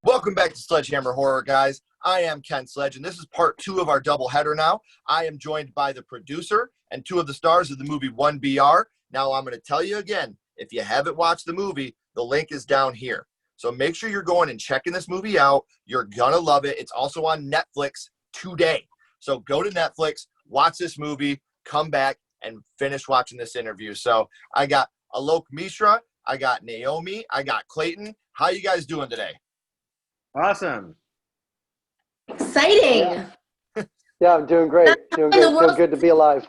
Welcome back to Sledgehammer Horror, guys. I am Ken Sledge, and this is part 2 of our doubleheader now. I am joined by the producer and 2 of the stars of the movie 1BR. Now, I'm going to tell you again, if you haven't watched the movie, the link is down here. So make sure you're going and checking this movie out. You're going to love it. It's also on Netflix today. So go to Netflix, watch this movie, come back, and finish watching this interview. So I got Alok Mishra, I got Naomi, I got Clayton. How you guys doing today? Awesome. Exciting. Yeah, I'm doing great. Doing good. Feel good to be alive.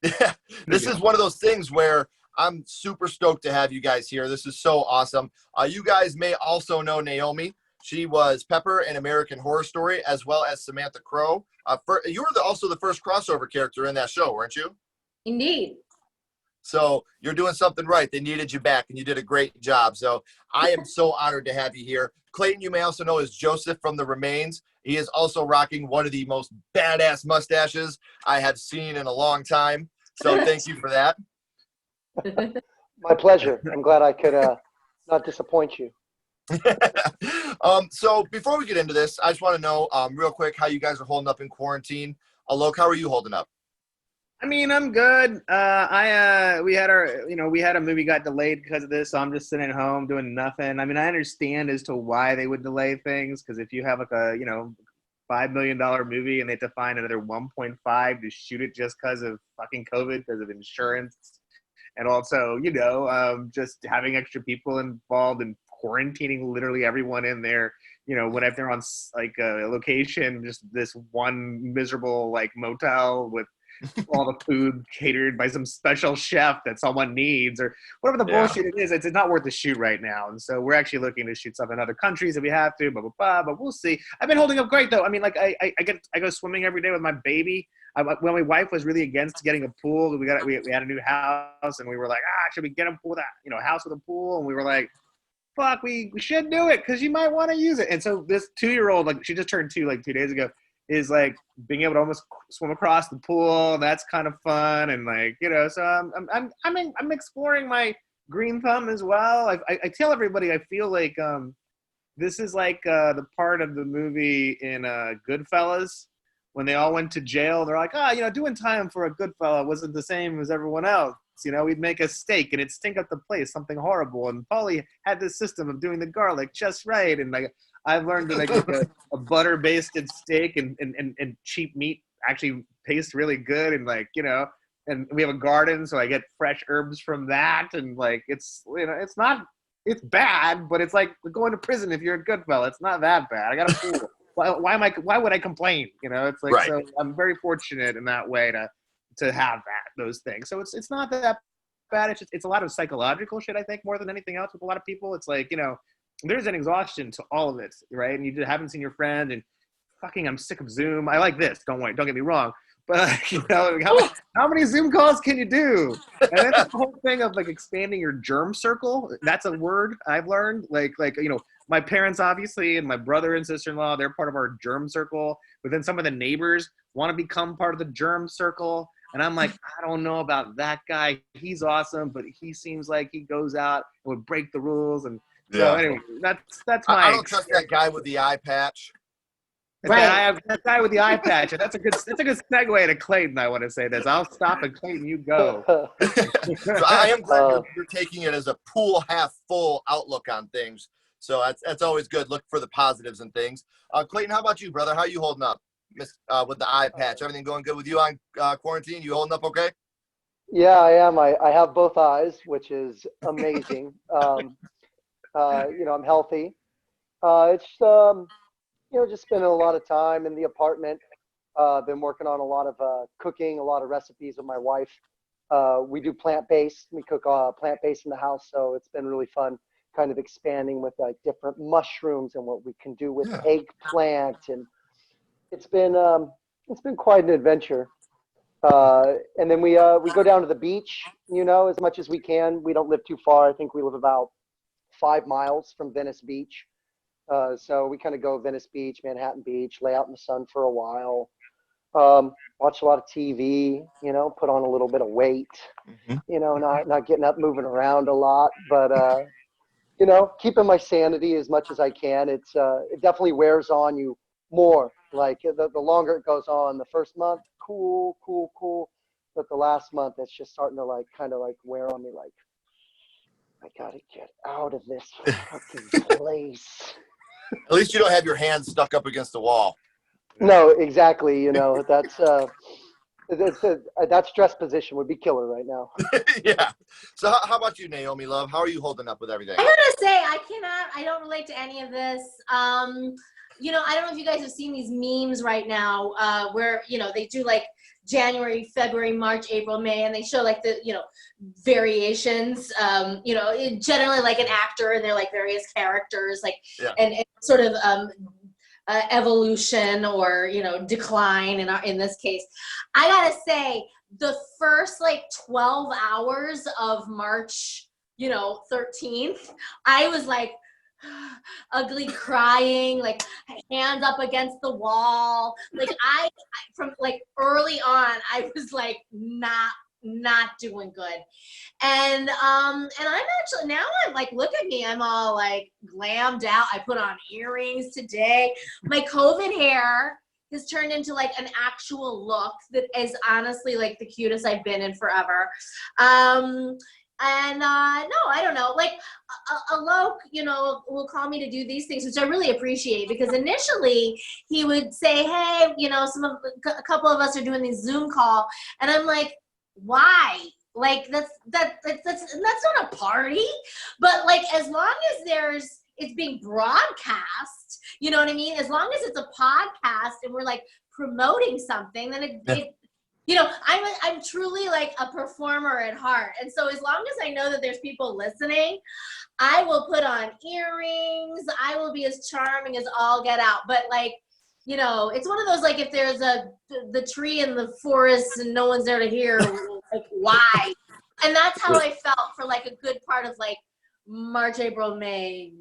Yeah, this is one of those things where I'm super stoked to have you guys here. This is so awesome. You guys may also know Naomi. She was Pepper in American Horror Story, as well as Samantha Crow. You were also the first crossover character in that show, weren't you? Indeed. So you're doing something right. They needed you back, and you did a great job. So I am so honored to have you here. Clayton, you may also know as Joseph from The Remains. He is also rocking one of the most badass mustaches I have seen in a long time. So thank you for that. My pleasure. I'm glad I could not disappoint you. So before we get into this, I just want to know real quick how you guys are holding up in quarantine. Alok, how are you holding up? I mean, I'm good. We had a movie got delayed because of this, so I'm just sitting at home doing nothing. I mean, I understand as to why they would delay things, because if you have like a, $5 million movie and they have to find another 1.5 to shoot it just because of fucking COVID, because of insurance, and also, just having extra people involved and quarantining literally everyone in there, whenever they're on like a location, just this one miserable like motel with all the food catered by some special chef that someone needs, or whatever the bullshit it is. It's not worth the shoot right now. And so we're actually looking to shoot stuff in other countries if we have to, blah, blah, blah, but we'll see. I've been holding up great though. I mean, like I go swimming every day with my baby. When my wife was really against getting a pool, we had a new house and we were like, should we get a pool, house with a pool? And we were like, fuck, we should do it because you might want to use it. And so this 2-year-old, like she just turned 2 like 2 days ago, is like being able to almost swim across the pool. That's kind of fun. And like, so I'm exploring my green thumb as well. I tell everybody, I feel like this is like the part of the movie in Goodfellas when they all went to jail. They're like, doing time for a good fella wasn't the same as everyone else. We'd make a steak and it'd stink up the place, something horrible. And Paulie had this system of doing the garlic just right. And like, I've learned to make a butter-basted steak and cheap meat actually tastes really good. And like, and we have a garden, so I get fresh herbs from that. And like, it's bad, but it's like going to prison if you're a good fella. It's not that bad. I got a pool. Why would I complain? It's like, right. So I'm very fortunate in that way to have those things. So it's not that bad. It's a lot of psychological shit, I think, more than anything else with a lot of people. It's like, there's an exhaustion to all of it, right? And you just haven't seen your friend and fucking, I'm sick of Zoom. I like this. Don't get me wrong. But, how many Zoom calls can you do? And then the whole thing of like expanding your germ circle. That's a word I've learned. Like, my parents, obviously, and my brother and sister-in-law, they're part of our germ circle. But then some of the neighbors want to become part of the germ circle. And I'm like, I don't know about that guy. He's awesome, but he seems like he goes out and would break the rules. And so anyway, that's my. I don't trust that guy with the eye patch. Right. That guy with the eye patch. That's a good segue to Clayton. I want to say this. I'll stop and Clayton, you go. So I am glad you're taking it as a pool half full outlook on things. So that's always good. Look for the positives and things. Clayton, how about you, brother? How are you holding up? With the eye patch, everything going good with you on quarantine? You holding up okay? Yeah, I am. I have both eyes, which is amazing. I'm healthy. It's just spending a lot of time in the apartment. Been working on a lot of cooking, a lot of recipes with my wife. We do plant-based. We cook plant-based in the house, so it's been really fun kind of expanding with like different mushrooms and what we can do with eggplant. And it's been It's been quite an adventure. And then we go down to the beach, as much as we can. We don't live too far. I think we live about 5 miles from Venice Beach. So we kind of go Venice Beach, Manhattan Beach, lay out in the sun for a while, watch a lot of TV, put on a little bit of weight, not getting up, moving around a lot, but, keeping my sanity as much as I can. It definitely wears on you more. Like the longer it goes on, the first month, cool. But the last month, it's just starting to kind of wear on me. Like, I gotta get out of this fucking place. At least you don't have your hands stuck up against the wall. No, exactly. That stress position would be killer right now. Yeah. So how about you, Naomi, love? How are you holding up with everything? I gotta say, I don't relate to any of this. I don't know if you guys have seen these memes right now, where, they do like January, February, March, April, May, and they show like the, variations, generally like an actor, and they're like various characters, like, yeah. and sort of, evolution or, decline in this case. I gotta say, the first 12 hours of March, 13th, I was like ugly crying, like hands up against the wall. Like I from early on, I was like not doing good. And I'm actually, now I'm like, look at me, I'm all like glammed out. I put on earrings today. My COVID hair has turned into like an actual look that is honestly like the cutest I've been in forever. And no, I don't know. Like Alok, will call me to do these things, which I really appreciate, because initially he would say, "Hey, a couple of us are doing these Zoom call," and I'm like, "Why? Like that's not a party." But like, as long as it's being broadcast, you know what I mean? As long as it's a podcast and we're like promoting something, then I'm truly like a performer at heart. And so as long as I know that there's people listening, I will put on earrings. I will be as charming as all get out. But like, it's one of those, like, if there's the tree in the forest and no one's there to hear, like, why? And that's how I felt for like a good part of like March, April, May,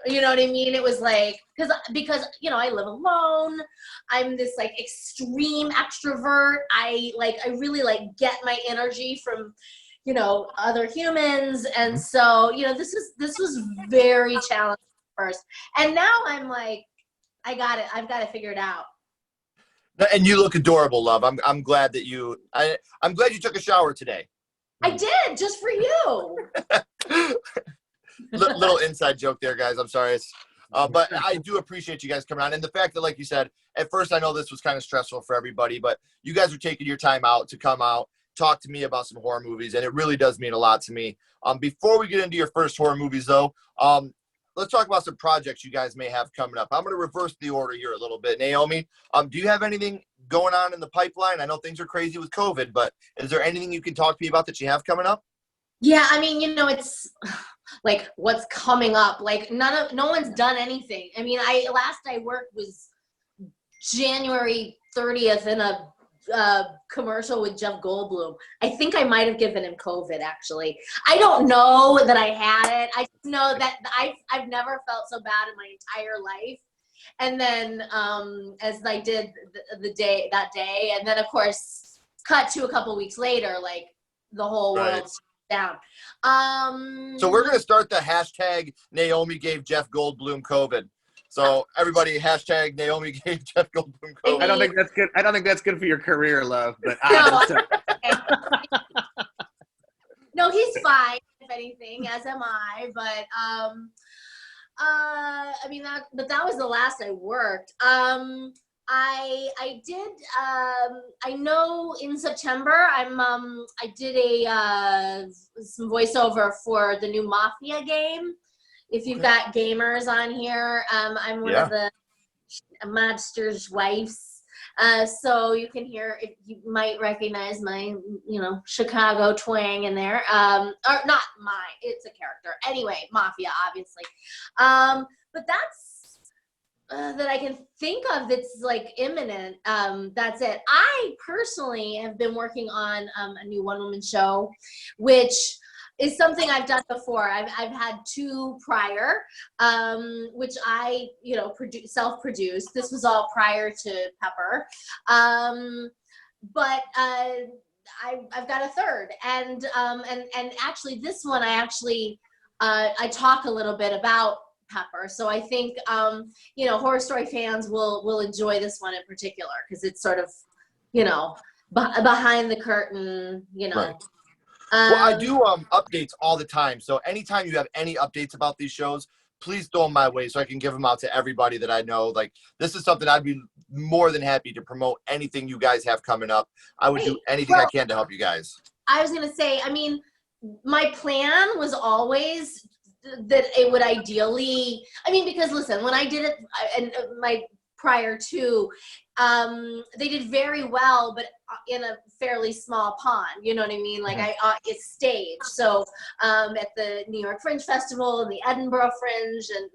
you know what I mean? It was like, because I live alone. I'm this like extreme extrovert. I really like get my energy from, other humans. And so, this was very challenging first. And now I'm like, I've got to figure it out. And you look adorable, love. I'm glad that I'm glad you took a shower today. I did, just for you. Little inside joke there, guys. I'm sorry. But I do appreciate you guys coming on. And the fact that, like you said, at first I know this was kind of stressful for everybody, but you guys are taking your time out to come out, talk to me about some horror movies, and it really does mean a lot to me. Before we get into your first horror movies, though, let's talk about some projects you guys may have coming up. I'm going to reverse the order here a little bit. Naomi, do you have anything going on in the pipeline? I know things are crazy with COVID, but is there anything you can talk to me about that you have coming up? Yeah, I mean, it's like what's coming up. Like no one's done anything. I mean, last I worked was January 30th in a commercial with Jeff Goldblum. I think I might have given him COVID, actually. I don't know that I had it. I just know that I've never felt so bad in my entire life. And then as I did that day, and then of course cut to a couple weeks later, like the whole world's down. So we're going to start the hashtag Naomi gave Jeff Goldblum COVID. So everybody, hashtag Naomi gave Jeff Goldblum COVID. I don't think that's good. I don't think that's good for your career, love. But no, he's fine, if anything, as am I. But I mean, that was the last I worked. I did. I know in September I did some voiceover for the new Mafia game. If you've got gamers on here, I'm one of the mobster's wives. So you can hear, if you might recognize my, Chicago twang in there. Or not mine, it's a character. Anyway, Mafia, obviously. But that I can think of that's like imminent. That's it. I personally have been working on a new one-woman show, which is something I've done before. I've had 2 prior, which I self-produced. This was all prior to Pepper, but I've got a third, and actually this one I talk a little bit about Pepper. So I think, horror story fans will enjoy this one in particular because it's sort of, behind the curtain, Right. Well, I do updates all the time. So anytime you have any updates about these shows, please throw them my way so I can give them out to everybody that I know. Like, this is something I'd be more than happy to promote. Anything you guys have coming up, I would do anything I can to help you guys. I was going to say, I mean, my plan was always that it would ideally, because listen, when I did it, and my prior to, they did very well, but in a fairly small pond, you know what I mean? Like it's staged. So at the New York Fringe Festival and the Edinburgh Fringe, and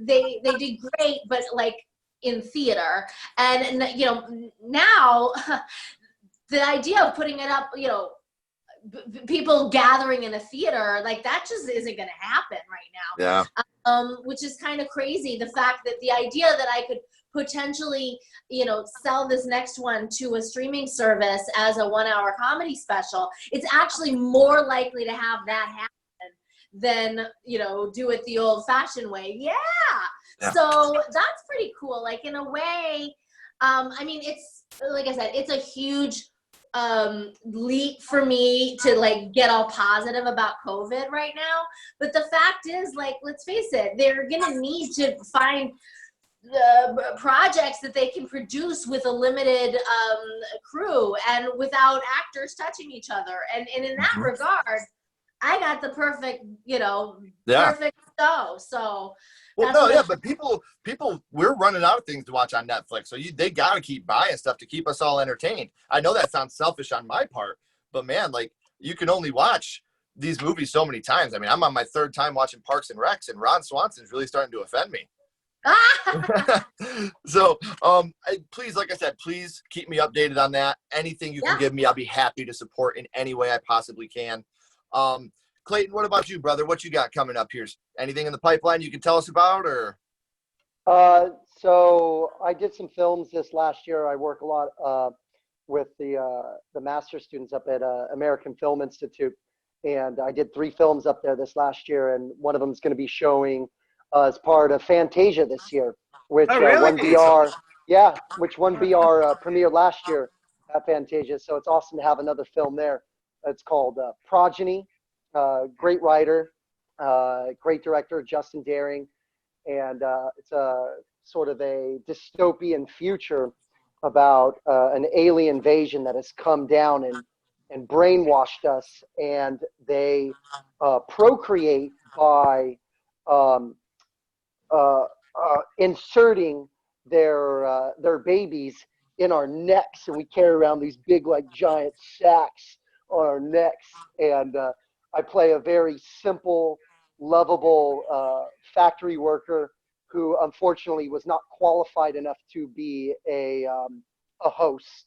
they did great, but like in theater. And now the idea of putting it up, people gathering in a theater, like that just isn't going to happen right now. Yeah. Which is kind of crazy. The fact that the idea that I could potentially, sell this next one to a streaming service as a 1-hour comedy special, it's actually more likely to have that happen than, do it the old fashioned way. Yeah. So that's pretty cool. Like in a way, it's, like I said, it's a huge leap for me to like get all positive about COVID right now. But the fact is, like, let's face it, they're going to need to find projects that they can produce with a limited crew and without actors touching each other. And in that regard, I got the perfect, perfect show. So well, no, yeah, but people, we're running out of things to watch on Netflix. So they got to keep buying stuff to keep us all entertained. I know that sounds selfish on my part, but man, like, you can only watch these movies so many times. I mean, I'm on my 3rd time watching Parks and Recs, and Ron Swanson's really starting to offend me. So, please, like I said, please keep me updated on that. Anything you can give me, I'll be happy to support in any way I possibly can. Clayton, what about you, brother? What you got coming up here? Anything in the pipeline you can tell us about, or? So I did some films this last year. I work a lot with the master students up at American Film Institute, and I did 3 films up there this last year, and one of them is going to be showing as part of Fantasia this year, which really? 1BR, which 1BR premiered last year at Fantasia. So it's awesome to have another film there. It's called Progeny. Great writer, great director, Justin Daring, and it's a sort of a dystopian future about an alien invasion that has come down and brainwashed us, and they procreate by inserting their babies in our necks, and we carry around these big, like, giant sacks on our necks. And I play a very simple, lovable factory worker who unfortunately was not qualified enough to be a host.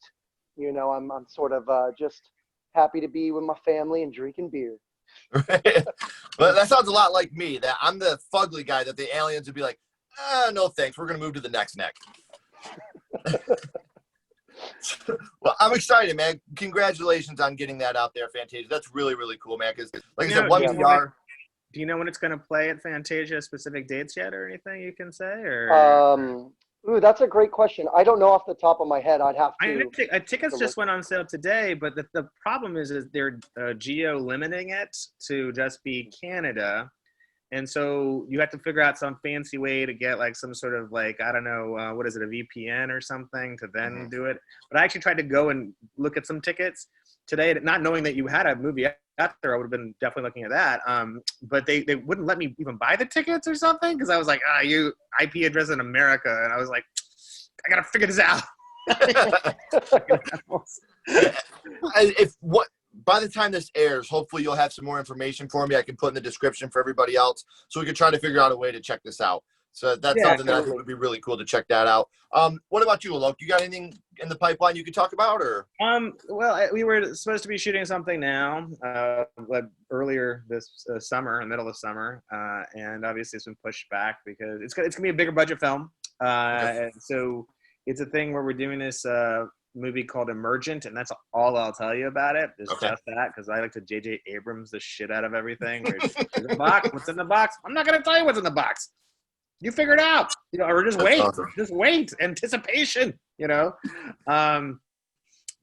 I'm sort of just happy to be with my family and drinking beer. But that sounds a lot like me, that I'm the fugly guy that the aliens would be like, no thanks, we're going to move to the next neck. Well, I'm excited, man. Congratulations on getting that out there, Fantasia. That's really, really cool, man. Because, like I said, 1BR. Do you know when it's going to play at Fantasia, specific dates yet, or anything you can say? Or ooh, that's a great question. I don't know off the top of my head. I'd have to. Tickets just went on sale today, but the problem is they're geo-limiting it to just be Canada. And so you have to figure out some fancy way to get like some sort of like, I don't know, what is it, a VPN or something to then do it. But I actually tried to go and look at some tickets today, not knowing that you had a movie out there. I would have been definitely looking at that. But they wouldn't let me even buy the tickets or something because I was like, you IP address in America. And I was like, I got to figure this out. By the time this airs, hopefully you'll have some more information for me I can put in the description for everybody else so we can try to figure out a way to check this out. So that's Yeah, something that I think would be really cool to check that out. What about you, Alok? You got anything in the pipeline you could talk about, or? Well, we were supposed to be shooting something now, like earlier this summer, in the middle of summer, and obviously it's been pushed back because it's gonna be a bigger budget film. And so it's a thing where we're doing this movie called Emergent, and that's all I'll tell you about it. It's just that, because I like to J.J. Abrams the shit out of everything. There's a box. What's in the box? I'm not gonna tell you what's in the box. You figure it out, or just wait. Awesome. Just wait. Anticipation, But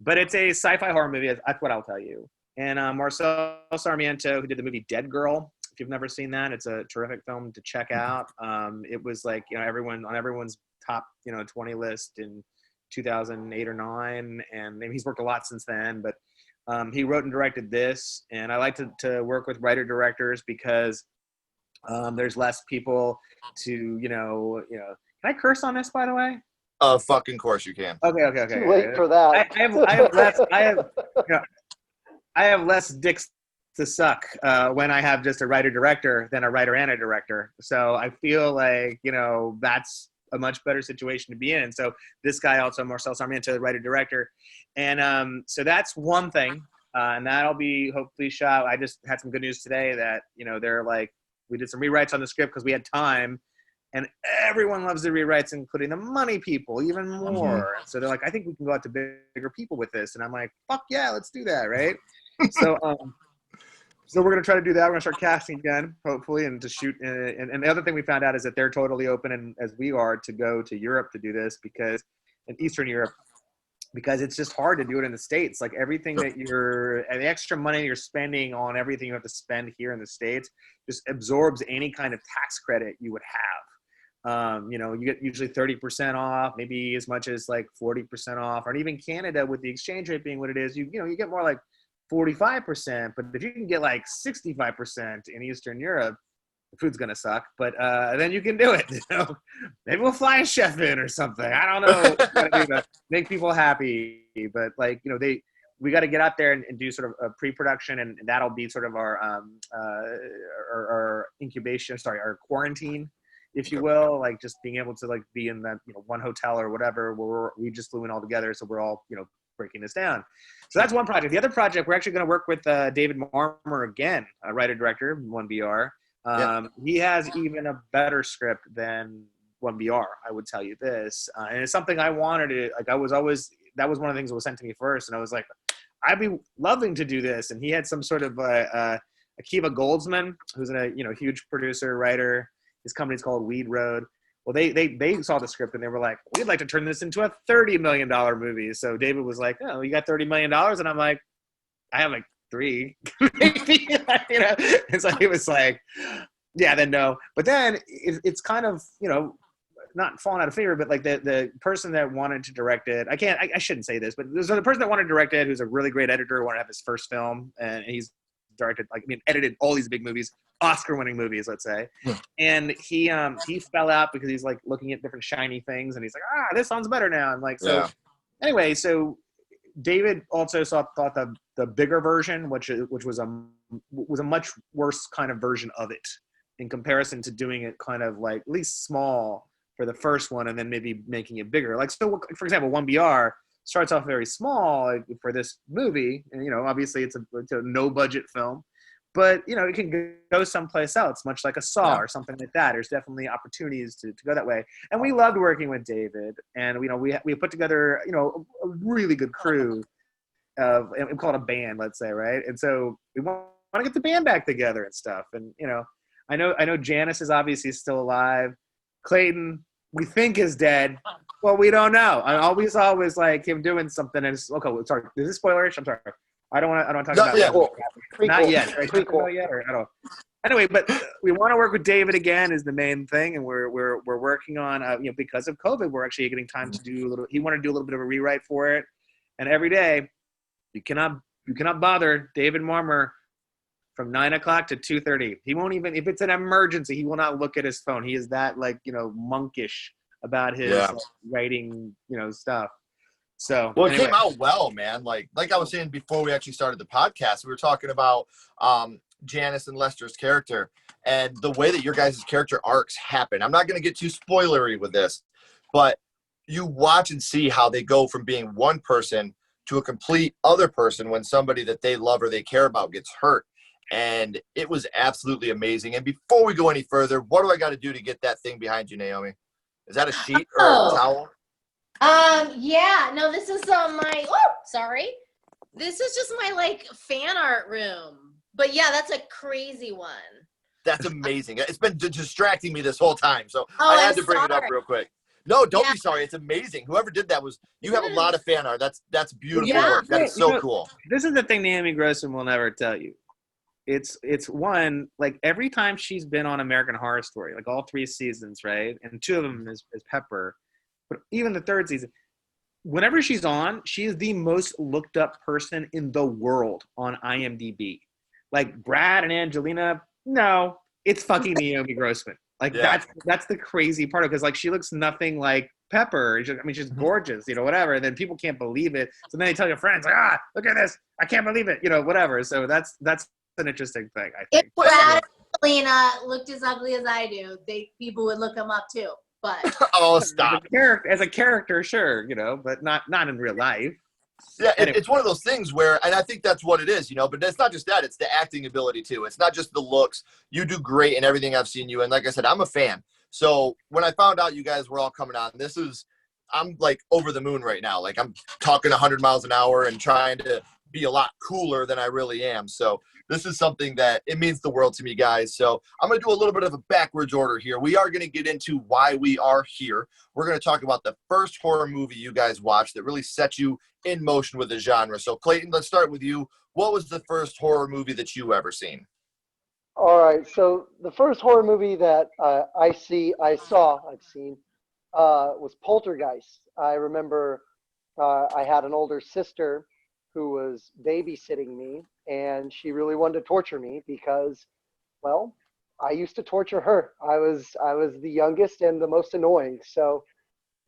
it's a sci-fi horror movie. That's what I'll tell you. And Marcel Sarmiento, who did the movie Dead Girl. If you've never seen that, it's a terrific film to check out. It was like, everyone's top, 20 list in 2008 or 9, and maybe he's worked a lot since then. But he wrote and directed this, and I like to work with writer directors because there's less people to, Can I curse on this, by the way? Fucking course you can. Okay. Too late for that. I have less dicks to suck when I have just a writer director than a writer and a director. So I feel like, that's a much better situation to be in. So this guy also, Marcel Sarmiento, the writer director. And so that's one thing. And that'll be hopefully shot. I just had some good news today that, they're like, we did some rewrites on the script because we had time, and everyone loves the rewrites, including the money people, even more. Mm-hmm. So they're like, I think we can go out to bigger people with this. And I'm like, fuck yeah, let's do that, right? So we're going to try to do that. We're going to start casting again, hopefully, and to shoot. And the other thing we found out is that they're totally open, and as we are, to go to Europe to do this, because in Eastern Europe, because it's just hard to do it in the States. Like everything that the extra money you're spending on everything you have to spend here in the States just absorbs any kind of tax credit you would have. You get usually 30% off, maybe as much as like 40% off, or even Canada with the exchange rate being what it is, you get more like 45%. But if you can get like 65% in Eastern Europe, the food's gonna suck, but then you can do it. Maybe we'll fly a chef in or something. I don't know what we're gonna do to make people happy, but like we got to get out there and do sort of a pre-production, and that'll be sort of our incubation, our quarantine, if you will, like just being able to like be in that one hotel or whatever where we just flew in all together, so we're all breaking this down. So that's one project. The other project, we're actually going to work with David Marmer again, a writer director, 1BR. He has even a better script than 1BR, I would tell you this. And it's something I wanted to, like, that was one of the things that was sent to me first. And I was like, I'd be loving to do this. And he had some sort of Akiva Goldsman, who's a huge producer, writer. His company's called Weed Road. Well, they saw the script and they were like, we'd like to turn this into a $30 million movie. So David was like, oh, you got $30 million? And I'm like, I have like 3, maybe, And so he was like, yeah, then no. But then it's kind of, not falling out of favor, but like the person that wanted to direct it, I shouldn't say this, but there's the person that wanted to direct it, who's a really great editor, wanted to have his first film, and he's directed, edited all these big movies, Oscar-winning movies, let's say. And he fell out because he's like looking at different shiny things, and he's like, this sounds better now. And like, so anyway, so David also thought the bigger version, which was a much worse kind of version of it in comparison to doing it kind of like at least small for the first one and then maybe making it bigger. Like, so for example, 1BR starts off very small for this movie, and obviously it's a no budget film, but it can go someplace else, much like a Saw or something like that. There's definitely opportunities to go that way. And we loved working with David, and we put together a really good crew of, and we call it a band, let's say, right? And so we want to get the band back together and stuff. And I know Janice is obviously still alive. Clayton, we think, is dead. Well, we don't know. All we saw was like him doing something. And okay, sorry. Is this spoilerish? I'm sorry. I don't want to talk about that. Well, not yet. Right? Not yet, or I don't. Anyway, but we want to work with David again is the main thing, and we're working on because of COVID, we're actually getting time to do a little. He wanted to do a little bit of a rewrite for it, and every day you cannot bother David Marmer from 9 o'clock to 2:30. He won't even, if it's an emergency, he will not look at his phone. He is that monkish about his writing, stuff. So well, it came out well, man. Like I was saying before we actually started the podcast, we were talking about Janice and Lester's character and the way that your guys' character arcs happen. I'm not going to get too spoilery with this, but you watch and see how they go from being one person to a complete other person when somebody that they love or they care about gets hurt. And it was absolutely amazing. And before we go any further, what do I got to do to get that thing behind you, Naomi? Is that a sheet or a towel? Yeah, no, this is my, sorry. This is just my like fan art room. But yeah, that's a crazy one. That's amazing. It's been distracting me this whole time. So I had to bring it up real quick. No, don't be sorry. It's amazing. Whoever did that you have a lot of fan art. That's beautiful work. That is so cool. This is the thing Naomi Grossman will never tell you. It's one, like every time she's been on American Horror Story, like all 3 seasons, right? And 2 of them is Pepper. But even the 3rd season, whenever she's on, she is the most looked up person in the world on IMDb. Like Brad and Angelina, no, it's fucking Naomi Grossman. Like that's the crazy part of it, because like she looks nothing like Pepper. She's gorgeous, whatever. And then people can't believe it. So then they tell your friends, like, look at this, I can't believe it, whatever. So that's an interesting thing, I think. If Brad and Angelina looked as ugly as I do, people would look them up too. But oh, stop. As a character, sure, but not in real life. Yeah, it's one of those things where, and I think that's what it is, but it's not just that, it's the acting ability too. It's not just the looks. You do great in everything I've seen you. And like I said, I'm a fan. So when I found out you guys were all coming on, I'm like over the moon right now. Like I'm talking 100 miles an hour and trying to be a lot cooler than I really am. So this is something that it means the world to me, guys. So I'm going to do a little bit of a backwards order here. We are going to get into why we are here. We're going to talk about the first horror movie you guys watched that really set you in motion with the genre. So Clayton, let's start with you. What was the first horror movie that you ever seen? All right. So the first horror movie that I've seen was Poltergeist. I remember I had an older sister who was babysitting me, and she really wanted to torture me because, well, I used to torture her. I was the youngest and the most annoying. So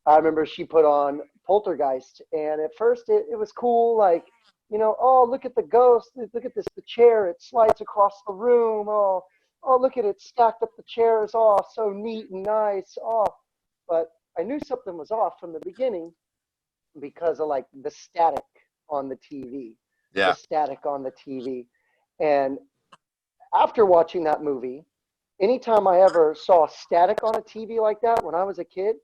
I remember she put on Poltergeist, and at first it was cool, like, oh, look at the ghost, look at the chair, it slides across the room, oh, look at it stacked up the chairs, oh, so neat and nice, oh. But I knew something was off from the beginning because of like the static on the TV. Yeah. The static on the TV. And after watching that movie, anytime I ever saw static on a TV like that when I was a kid,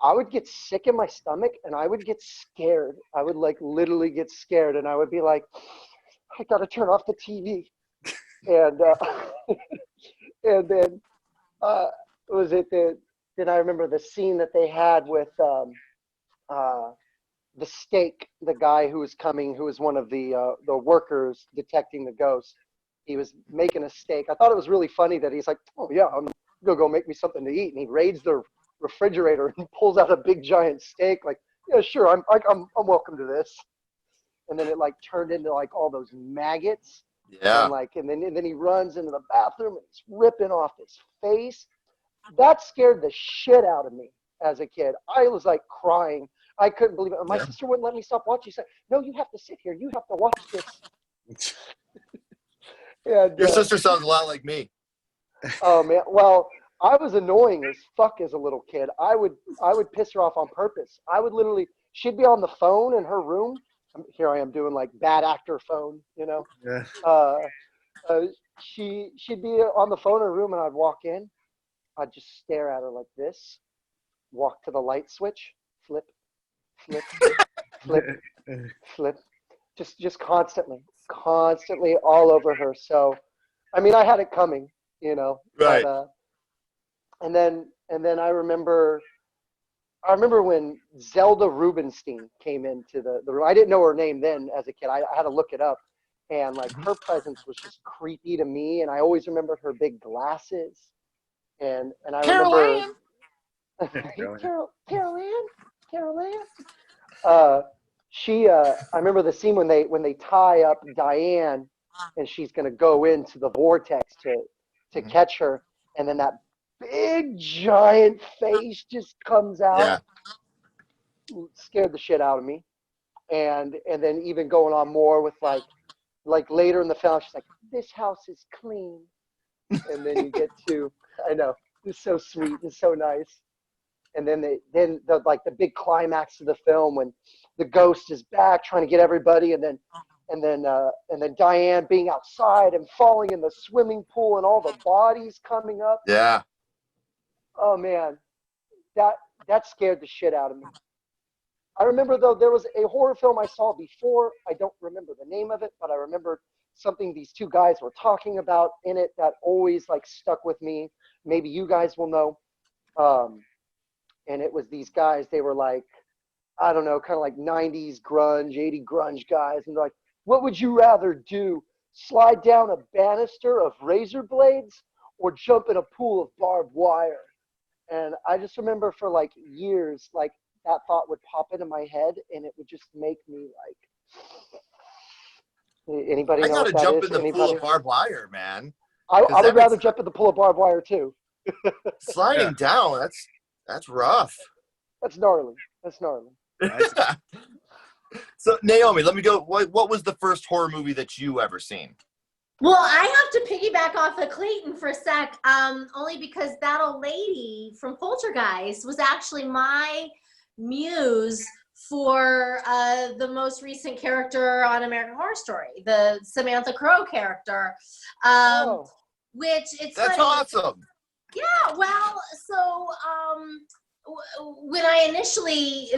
I would get sick in my stomach and I would get scared. I would like literally get scared, and I would be like, I gotta turn off the TV. And and then then I remember the scene that they had with the stake, the guy who was coming, who was one of the workers detecting the ghost. He was making a steak. I thought it was really funny that he's like, oh yeah, I'm gonna go make me something to eat, and he raids the refrigerator and pulls out a big giant steak. Like, yeah, sure, I'm welcome to this. And then it like turned into like all those maggots. Yeah. And then he runs into the bathroom and he's ripping off his face. That scared the shit out of me as a kid. I was like crying. I couldn't believe it. My sister wouldn't let me stop watching. She said, no, you have to sit here. You have to watch this. And, your sister sounds a lot like me. Oh man. Well, I was annoying as fuck as a little kid. I would piss her off on purpose. I would literally, she'd be on the phone in her room. Here I am doing like bad actor phone, Yeah. She'd be on the phone in her room, and I'd walk in. I'd just stare at her like this, walk to the light switch, flip, flip, flip, flip, just constantly all over her. So, I mean, I had it coming, Right. But, and then I remember when Zelda Rubinstein came into the room. I didn't know her name then as a kid. I had to look it up, and like her presence was just creepy to me. And I always remembered her big glasses. And I remember Carol Ann. I remember the scene when they tie up Diane, and she's gonna go into the vortex to catch her, and then that big giant face just comes out. Yeah. Scared the shit out of me. And then even going on more with like later in the film, she's like, this house is clean. And then you get to, I know, it's so sweet and so nice. And then the big climax of the film when the ghost is back trying to get everybody, and then Diane being outside and falling in the swimming pool and all the bodies coming up. Yeah. Oh man, that scared the shit out of me. I remember though there was a horror film I saw before. I don't remember the name of it, but I remember something these two guys were talking about in it that always like stuck with me. Maybe you guys will know. And it was these guys, they were like, I don't know, kind of like 90s grunge, 80 grunge guys. And they're like, what would you rather do? Slide down a banister of razor blades or jump in a pool of barbed wire? And I just remember for like years, like that thought would pop into my head and it would just make me like, anybody I know gotta what that jump is? in the pool Anybody? of barbed wire, man. I 'Cause would rather that's- jump in the pool of barbed wire too. Sliding down, that's rough. That's gnarly. That's gnarly. So Naomi, let me go. What was the first horror movie that you ever seen? Well, I have to piggyback off of Clayton for a sec, only because that old lady from Poltergeist was actually my muse for the most recent character on American Horror Story, the Samantha Crow character, which it's That's funny. awesome. Yeah, well, so when they initially,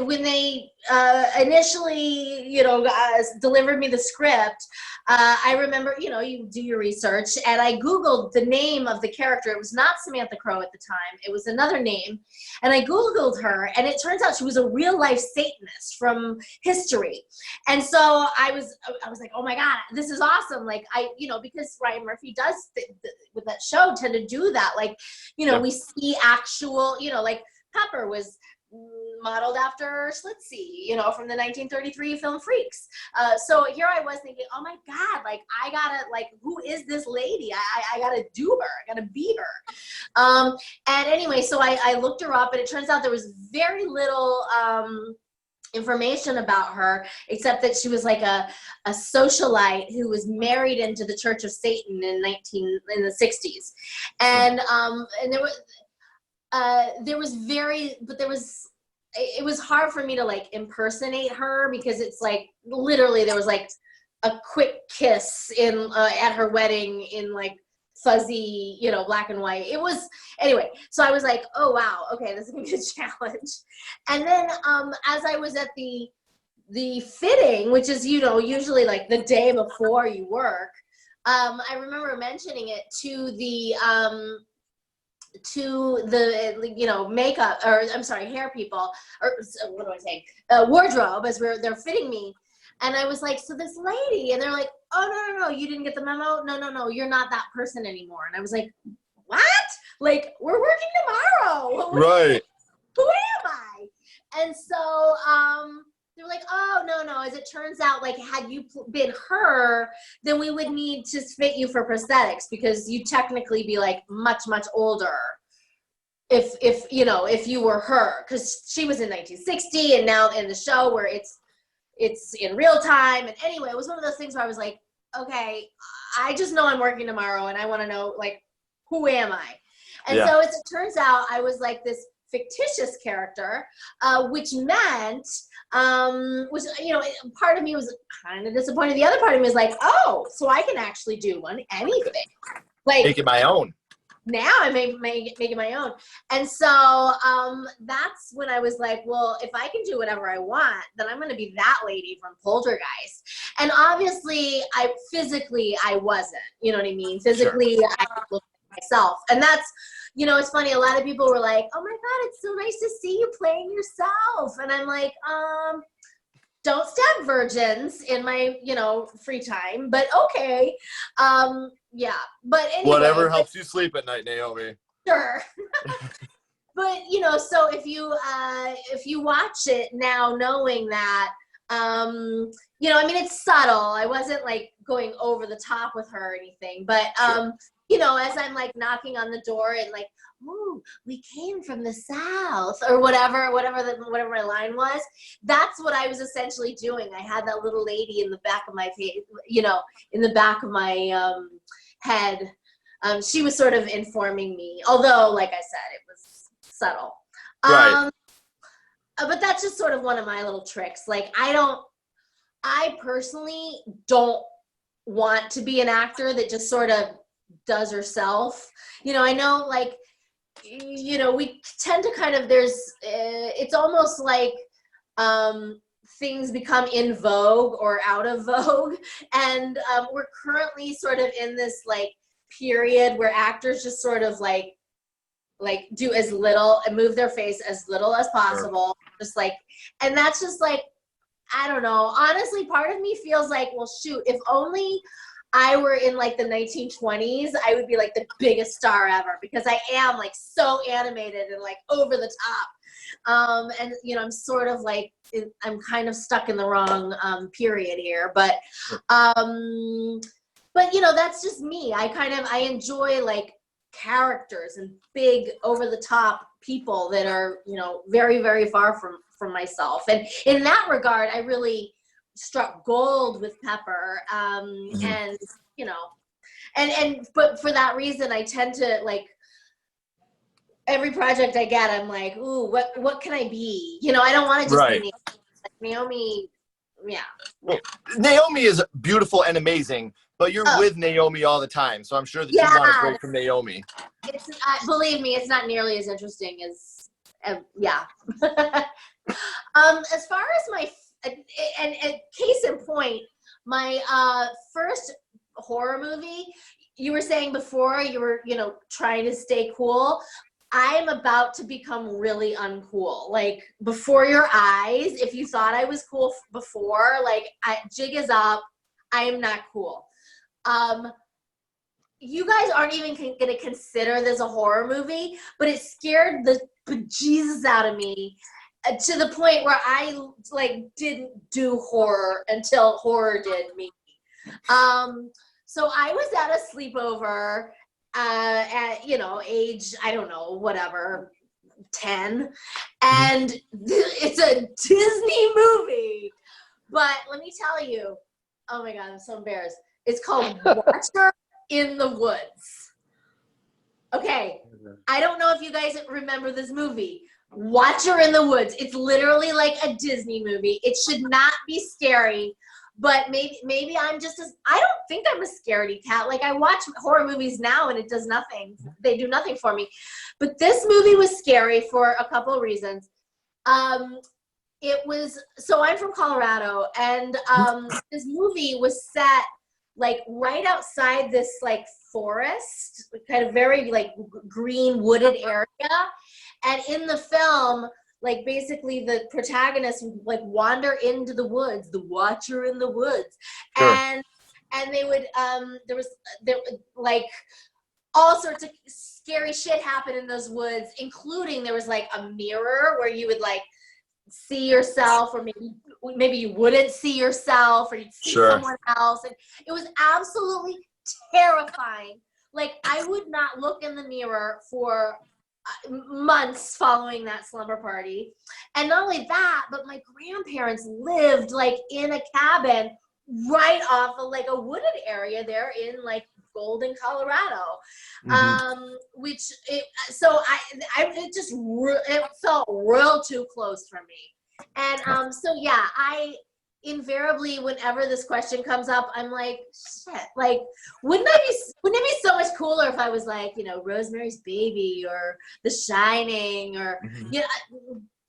delivered me the script, I remember, you do your research, and I Googled the name of the character. It was not Samantha Crow at the time. It was another name. And I Googled her, and it turns out she was a real-life Satanist from history. And so I was like, oh my God, this is awesome. Like, because Ryan Murphy does, with that show, tend to do that. Like, we see actual, like, Pepper was modeled after Schlitzie, from the 1933 film Freaks. So here I was thinking, oh my God, like I gotta, like, who is this lady? I gotta do her. I gotta be her. And anyway, so I looked her up, and it turns out there was very little information about her, except that she was like a socialite who was married into the Church of Satan in the 60s. And it was hard for me to like impersonate her, because it's like literally there was like a quick kiss in at her wedding in like fuzzy, black and white. It was, anyway, so I was like, oh wow, okay, this is gonna be a challenge. And then as I was at the fitting, which is, usually like the day before you work, I remember mentioning it to the makeup, or I'm sorry, hair people, or what do I say, wardrobe, as they're fitting me. And I was like, so this lady, and they're like, oh, no, you didn't get the memo? No, you're not that person anymore. And I was like, what? Like, we're working tomorrow. Right. Who am I? And so they were like, oh, no. As it turns out, like, had you been her, then we would need to fit you for prosthetics, because you'd technically be like much, much older if you were her, because she was in 1960, and now in the show where it's in real time. And anyway, it was one of those things where I was like, okay, I just know I'm working tomorrow, and I want to know, like, who am I? And so as it turns out, I was like this fictitious character, which meant, part of me was kind of disappointed. The other part of me was like, oh, so I can actually do anything. Like, Make it my own. Now I make it my own. And so that's when I was like, well, if I can do whatever I want, then I'm going to be that lady from Poltergeist. And obviously, physically I wasn't. You know what I mean? Physically, sure. I looked at myself. And that's, it's funny. A lot of people were like, oh my God, it's so nice to see you playing yourself. And I'm like, don't stab virgins in my, free time, but okay. Yeah, but anyway. Whatever helps you sleep at night, Naomi. Sure. But, so if you watch it now knowing that, it's subtle. I wasn't like going over the top with her or anything, but, sure. as I'm like knocking on the door and like, "Ooh, we came from the South," or whatever my line was. That's what I was essentially doing. I had that little lady in the back of my face, in the back of my head. She was sort of informing me, although, like I said, it was subtle. Right. But that's just sort of one of my little tricks. Like, I personally don't want to be an actor that just sort of does herself. I know, like, we tend to kind of, it's almost like things become in vogue or out of vogue. And we're currently sort of in this, like, period where actors just sort of like do as little and move their face as little as possible. Sure. Just like, and that's just like, I don't know. Honestly, part of me feels like, well, shoot, if only I were in like the 1920s, I would be like the biggest star ever, because I am like so animated and like over the top. And I'm sort of like, I'm kind of stuck in the wrong period here, but that's just me. I enjoy like characters and big over the top people that are, very, very far from myself. And in that regard, I really struck gold with Pepper. And, but for that reason, I tend to like, every project I get, I'm like, ooh, what can I be? I don't want to just be Naomi. Yeah. Well, Naomi is beautiful and amazing, but you're with Naomi all the time, so I'm sure that you want a break from Naomi. It's believe me, it's not nearly as interesting as yeah. As far as my and case in point, my first horror movie, you were saying before you were trying to stay cool. I'm about to become really uncool. Like, before your eyes, if you thought I was cool before, like, jig is up. I am not cool. You guys aren't even going to consider this a horror movie, but it scared the bejesus out of me to the point where I like didn't do horror until horror did me. So I was at a sleepover at age, I don't know, whatever, 10, and it's a Disney movie, but let me tell you, oh my god, I'm so embarrassed. It's called Watcher in the Woods. Okay, I don't know if you guys remember this movie, Watcher in the Woods. It's literally like a Disney movie. It should not be scary, but maybe I'm just I don't think I'm a scaredy cat. Like, I watch horror movies now and it does nothing. They do nothing for me. But this movie was scary for a couple of reasons. It was, so I'm from Colorado, and this movie was set like right outside this like forest, kind of very like green wooded area. And in the film, like, basically the protagonist would like wander into the woods, the Watcher in the Woods. Sure. And they would there like all sorts of scary shit happen in those woods, including there was like a mirror where you would like see yourself, or maybe you wouldn't see yourself, or you'd see someone else, and it was absolutely terrifying. Like, I would not look in the mirror for months following that slumber party. And not only that, but my grandparents lived like in a cabin right off of like a wooded area there in like Golden, Colorado. Which it felt real too close for me. And so yeah, I invariably, whenever this question comes up, I'm like, shit, like, wouldn't it be so much cooler if I was like, Rosemary's Baby or The Shining, or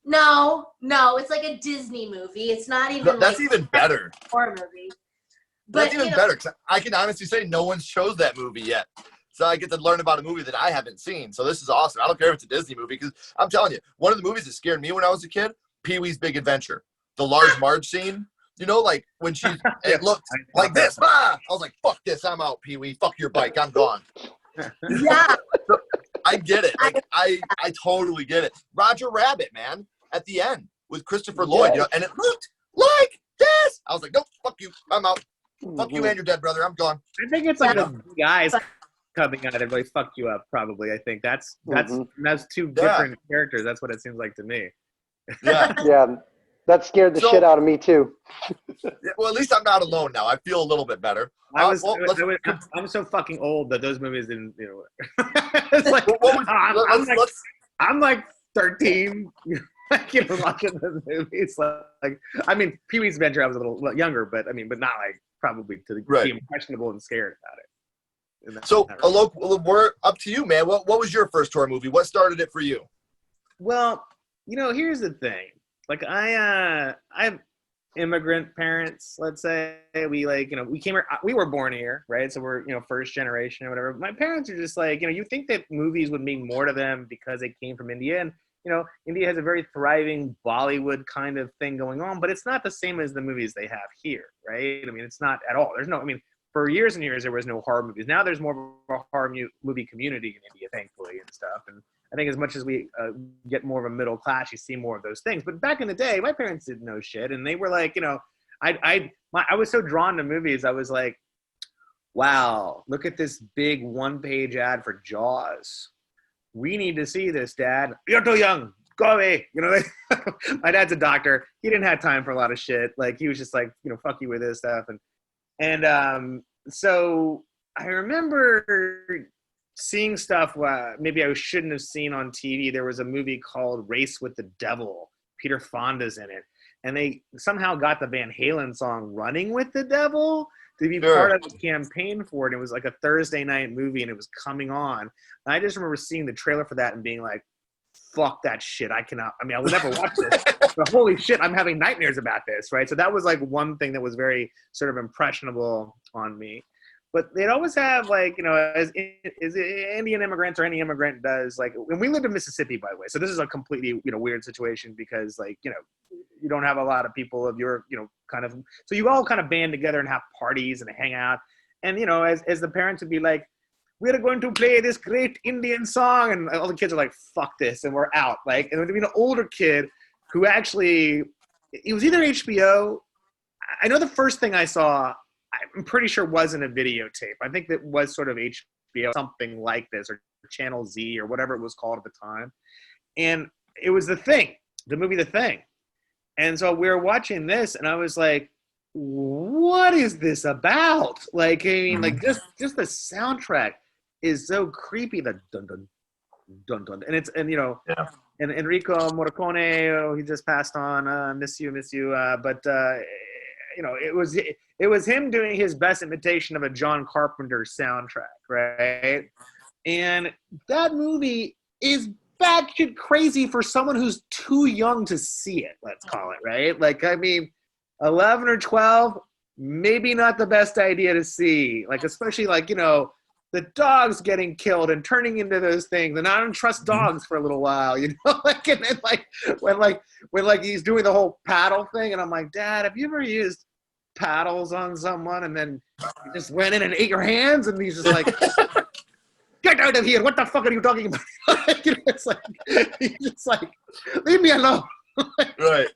no, it's like a Disney movie. It's not even that's even better. Horror movie. But, that's even better, because I can honestly say no one's chose that movie yet. So I get to learn about a movie that I haven't seen. So this is awesome. I don't care if it's a Disney movie, because I'm telling you, one of the movies that scared me when I was a kid, Pee-wee's Big Adventure. The Large Marge scene, like when it looked like this. I was like, fuck this, I'm out, Pee-wee. Fuck your bike, I'm gone. Yeah. I get it. Like, I totally get it. Roger Rabbit, man, at the end with Christopher Lloyd, and it looked like this. I was like, nope, fuck you, I'm out. Fuck you and your dead brother, I'm gone. I think it's like the guys coming out and really fuck you up. Probably, I think that's two Yeah. different characters. That's what it seems like to me. Yeah. Yeah, that scared the So- shit out of me too. Well, at least I'm not alone now. I feel a little bit better. I'm so fucking old that those movies didn't. It's like I'm like 13. Watching those movies. Like, I mean, Pee-wee's Adventure, I was a little younger, but not like probably to be impressionable and scared about it. So, Alok, we're up to you, man. What was your first horror movie? What started it for you? Well, here's the thing. Like, I have immigrant parents. Let's say we were born here, right? So we're first generation or whatever. My parents are just like, you think that movies would mean more to them because they came from India, and India has a very thriving Bollywood kind of thing going on, but it's not the same as the movies they have here, right? I mean, it's not at all. For years and years, there was no horror movies. Now there's more of a horror movie community in India, thankfully, and stuff. And I think as much as we get more of a middle class, you see more of those things. But back in the day, my parents didn't know shit, and they were like, I was so drawn to movies. I was like, wow, look at this big one-page ad for Jaws. We need to see this, Dad. You're too young. Go away. My dad's a doctor. He didn't have time for a lot of shit. Like, he was just like, fuck you with this stuff. And so I remember seeing stuff maybe I shouldn't have seen on TV. There was a movie called Race with the Devil. Peter Fonda's in it. And they somehow got the Van Halen song Running with the Devil to be part of the campaign for it. It was like a Thursday night movie, and it was coming on. And I just remember seeing the trailer for that and being like, fuck that shit. I will never watch this. But holy shit, I'm having nightmares about this, right? So that was like one thing that was very sort of impressionable on me. But they'd always have, like, as Indian immigrants or any immigrant does, like, and we lived in Mississippi, by the way. So this is a completely, weird situation because, like, you don't have a lot of people of your, kind of, so you all kind of band together and have parties and hang out. And, as the parents would be like, we're going to play this great Indian song. And all the kids are like, fuck this. And we're out. Like, and it would be an older kid who actually, it was either HBO. I know the first thing I saw, I'm pretty sure wasn't a videotape. I think that was sort of HBO, something like this, or Channel Z or whatever it was called at the time. And it was the movie The Thing. And so we were watching this, and I was like, what is this about? Like, I mean, like, just the soundtrack is so creepy. The dun dun dun dun, and and Enrico Morricone, he just passed on. Miss you. But it was him doing his best imitation of a John Carpenter soundtrack, right? And that movie is batshit crazy for someone who's too young to see it. Let's call it, right? Like, I mean, 11 or 12, maybe not the best idea to see. Like, especially like, the dogs getting killed and turning into those things, and I don't trust dogs for a little while, like, and then when he's doing the whole paddle thing, and I'm like, Dad, have you ever used paddles on someone and then you just went in and ate your hands? And he's just like, get out of here, what the fuck are you talking about? It's like, he's just like, leave me alone. Right.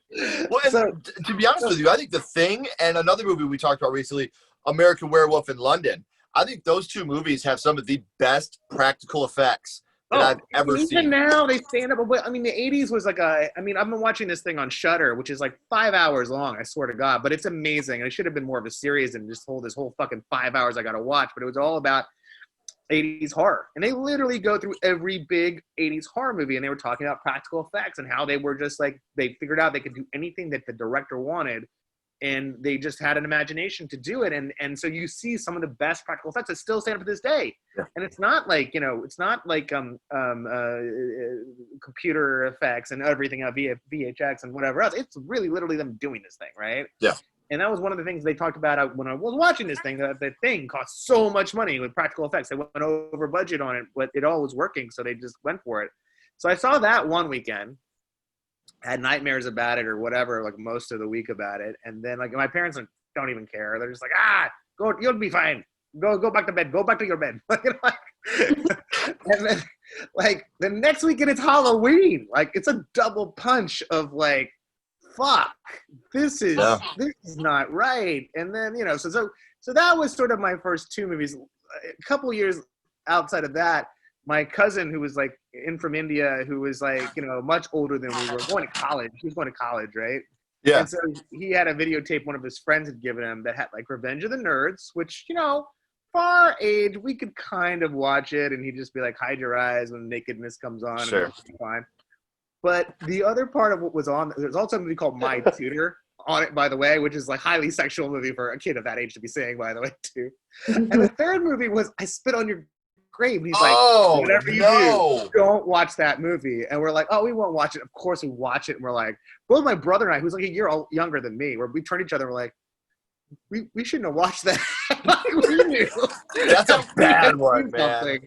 Well, and to be honest with you, I think The Thing and another movie we talked about recently, American Werewolf in London, I think those two movies have some of the best practical effects that I've ever seen. Even now, they stand up. I mean, the 80s was like I've been watching this thing on Shudder, which is like 5 hours long, I swear to God. But it's amazing. And it should have been more of a series than just this whole fucking 5 hours I got to watch. But it was all about 80s horror. And they literally go through every big 80s horror movie. And they were talking about practical effects and how they were just like, they figured out they could do anything that the director wanted. And they just had an imagination to do it. And so you see some of the best practical effects that still stand up to this day. Yeah. And it's not like, it's not like computer effects and everything via VHX and whatever else. It's really literally them doing this thing, right? Yeah. And that was one of the things they talked about when I was watching this thing, that the thing cost so much money with practical effects. They went over budget on it, but it all was working, so they just went for it. So I saw that one weekend, had nightmares about it or whatever, like most of the week about it. And then like my parents don't even care. They're just like, go, you'll be fine. Go back to bed. Go back to your bed. And then like the next weekend it's Halloween. Like it's a double punch of like, fuck, this is not right. And then, so that was sort of my first two movies. A couple years outside of that, my cousin who was like in from India, who was like, you know, much older than we were, going to college. He was going to college, right? Yeah. And so he had a videotape one of his friends had given him that had like Revenge of the Nerds, which, you know, for our age, we could kind of watch it, and he'd just be like, hide your eyes when nakedness comes on, Sure. and it'll be fine. But the other part of what was on, there's also a movie called My Tutor on it, by the way, which is like highly sexual movie for a kid of that age to be saying, by the way, too. And the third movie was I Spit on Your Grave. And he's like, whatever you do, don't watch that movie. And we're like, oh, we won't watch it. Of course we watch it. And we're like, both my brother and I, who's like a year younger than me, where we turned each other and we're like, we shouldn't have watched that. Like, we knew. That's a bad one, man.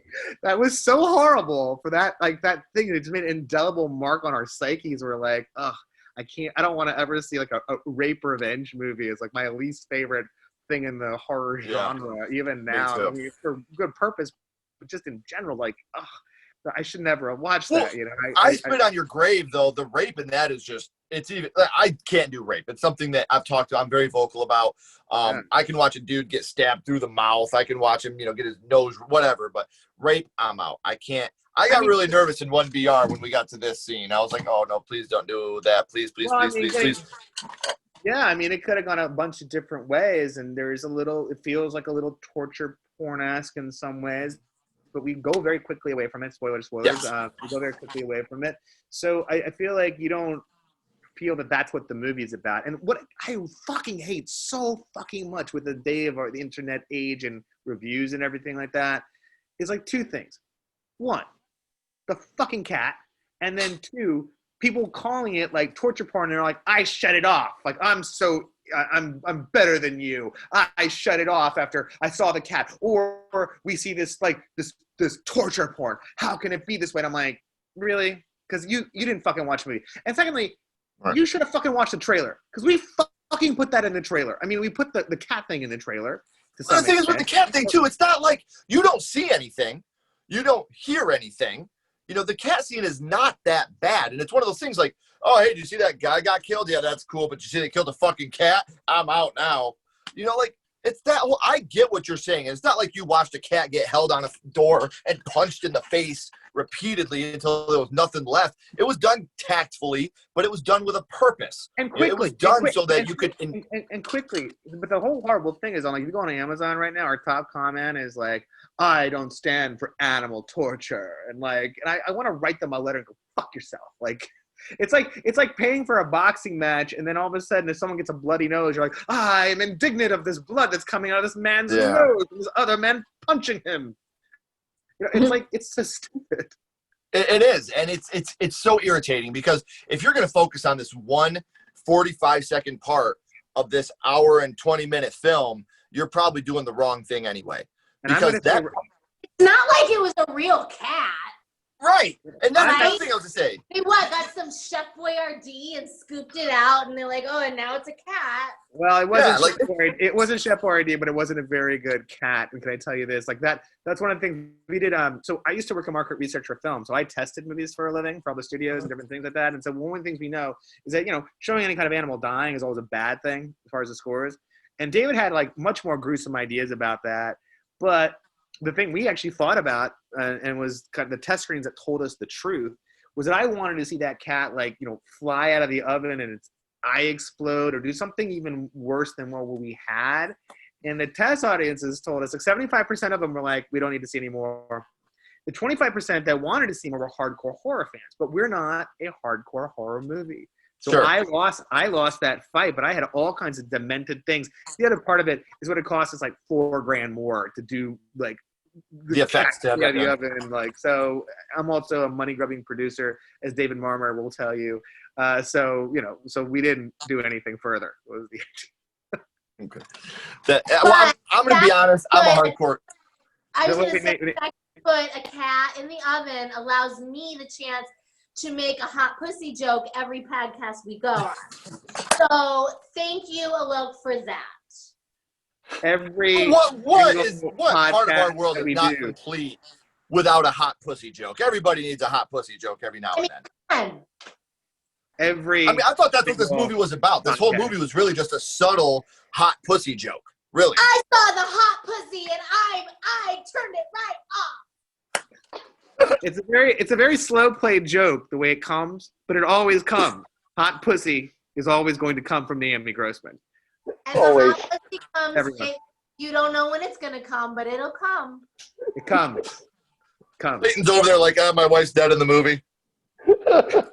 That was so horrible for that, like that thing. It just made an indelible mark on our psyches. We're like, ugh, I don't want to ever see like a rape revenge movie. It's like my least favorite thing in the horror genre, even now. I mean, for good purpose, but just in general, like, ugh, I should never have watched that. You know, I Spit on Your Grave, though. The rape in that is just, it's even, I can't do rape. It's something that I've talked to, I'm very vocal about. I can watch a dude get stabbed through the mouth. I can watch him, you know, get his nose, whatever. But rape, I'm out. I can't. I got really nervous in 1BR when we got to this scene. I was like, oh, no, please don't do that. Please. Yeah, I mean, it could have gone a bunch of different ways. And there's it feels like a little torture porn-esque in some ways. But we go very quickly away from it. Spoilers. Yes. We go very quickly away from it. So I feel like you don't feel that that's what the movie is about. And what I fucking hate so fucking much with the day of the internet age and reviews and everything like that is like two things. One, the fucking cat. And then two, people calling it like torture porn. And they're like, I shut it off. Like, I'm better than you. I shut it off after I saw the cat. Or we see this like this torture porn. How can it be this way? And I'm like, really? Because you didn't fucking watch the movie. And secondly, you should have fucking watched the trailer. Because we fucking put that in the trailer. I mean, we put the cat thing in the trailer. Well, the thing is with the cat thing too, it's not like you don't see anything. You don't hear anything. You know, the cat scene is not that bad. And it's one of those things like, oh, hey, did you see that guy got killed? Yeah, that's cool. But you see they killed a fucking cat? I'm out now. You know, like, it's that whole, I get what you're saying. It's not like you watched a cat get held on a door and punched in the face repeatedly until there was nothing left. It was done tactfully, but it was done with a purpose. And quickly. It was done so that you could... And quickly. But the whole horrible thing is, like, if you go on Amazon right now, our top comment is like, I don't stand for animal torture. And like, and I want to write them a letter and go, fuck yourself. Like... It's like paying for a boxing match, and then all of a sudden, if someone gets a bloody nose, you're like, I'm indignant of this blood that's coming out of this man's nose, and this other man punching him. You know, it's like, it's so stupid. It is, and it's so irritating because if you're going to focus on this one 45-second part of this hour and 20-minute film, you're probably doing the wrong thing anyway. Because it's not like it was a real cat. Right. And that's the thing I was to say. They got some Chef Boyardee and scooped it out, and they're like, oh, and now it's a cat. Well, it wasn't Chef Boyardee, but it wasn't a very good cat. And can I tell you this? Like that's one of the things we did. So I used to work in market research for film. So I tested movies for a living for all the studios and different things like that. And so one of the things we know is that, you know, showing any kind of animal dying is always a bad thing as far as the scores. And David had like much more gruesome ideas about that. But the thing we actually thought about and was kind of the test screens that told us the truth was that I wanted to see that cat, like, you know, fly out of the oven and its eye explode or do something even worse than what we had. And the test audiences told us, like, 75% of them were like, we don't need to see any more. The 25% that wanted to see more were hardcore horror fans, but we're not a hardcore horror movie. So sure. I lost that fight, but I had all kinds of demented things. The other part of it is what it costs us like $4,000 more to do like the effects to have the oven. Like, so I'm also a money grubbing producer, as David Marmer will tell you. So, you know, so we didn't do anything further. Was the okay. Well, I'm going to be honest. I'm a hardcore. I was going to say, I put a cat in the oven allows me the chance to make a hot pussy joke every podcast we go on. So thank you, Alok, for that. What part of our world is not complete without a hot pussy joke? Everybody needs a hot pussy joke every now and then. I thought that's what this movie was about. This whole movie was really just a subtle hot pussy joke. Really. I saw the hot pussy and I turned it right off. It's a very slow played joke the way it comes, but it always comes. Hot pussy is always going to come from Naomi Grossman. And Always. the hot pussy comes. Everyone. You don't know when it's gonna come, but it'll come. It comes. Comes. Clayton's over there like, my wife's dead in the movie. The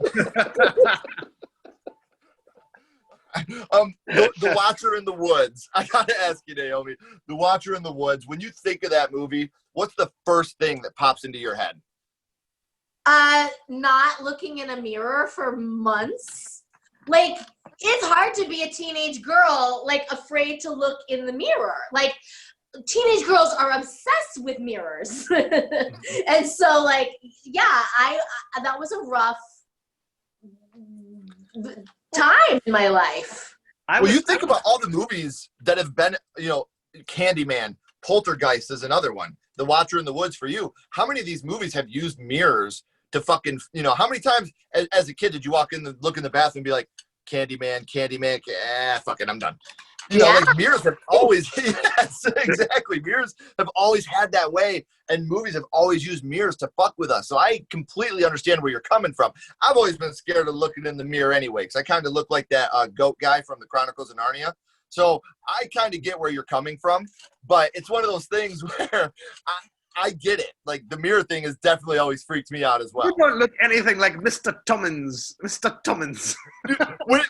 Watcher in the Woods. I gotta ask you, Naomi. The Watcher in the Woods. When you think of that movie, what's the first thing that pops into your head? Not looking in a mirror for months. Like, it's hard to be a teenage girl, like, afraid to look in the mirror. Like, teenage girls are obsessed with mirrors. And so, like, yeah, I that was a rough time in my life. You think about all the movies that have been, Candyman, Poltergeist is another one. The Watcher in the Woods for you. How many of these movies have used mirrors to fucking, how many times as a kid did you walk in, look in the bathroom and be like, Candyman, fuck it, I'm done. Like mirrors have always, yes, exactly. Mirrors have always had that way, and movies have always used mirrors to fuck with us. So I completely understand where you're coming from. I've always been scared of looking in the mirror anyway, because I kind of look like that goat guy from the Chronicles of Narnia. So I kind of get where you're coming from, but it's one of those things where I get it. Like, the mirror thing has definitely always freaked me out as well. You don't look anything like Mr. Tummins. Mr. Tummins. When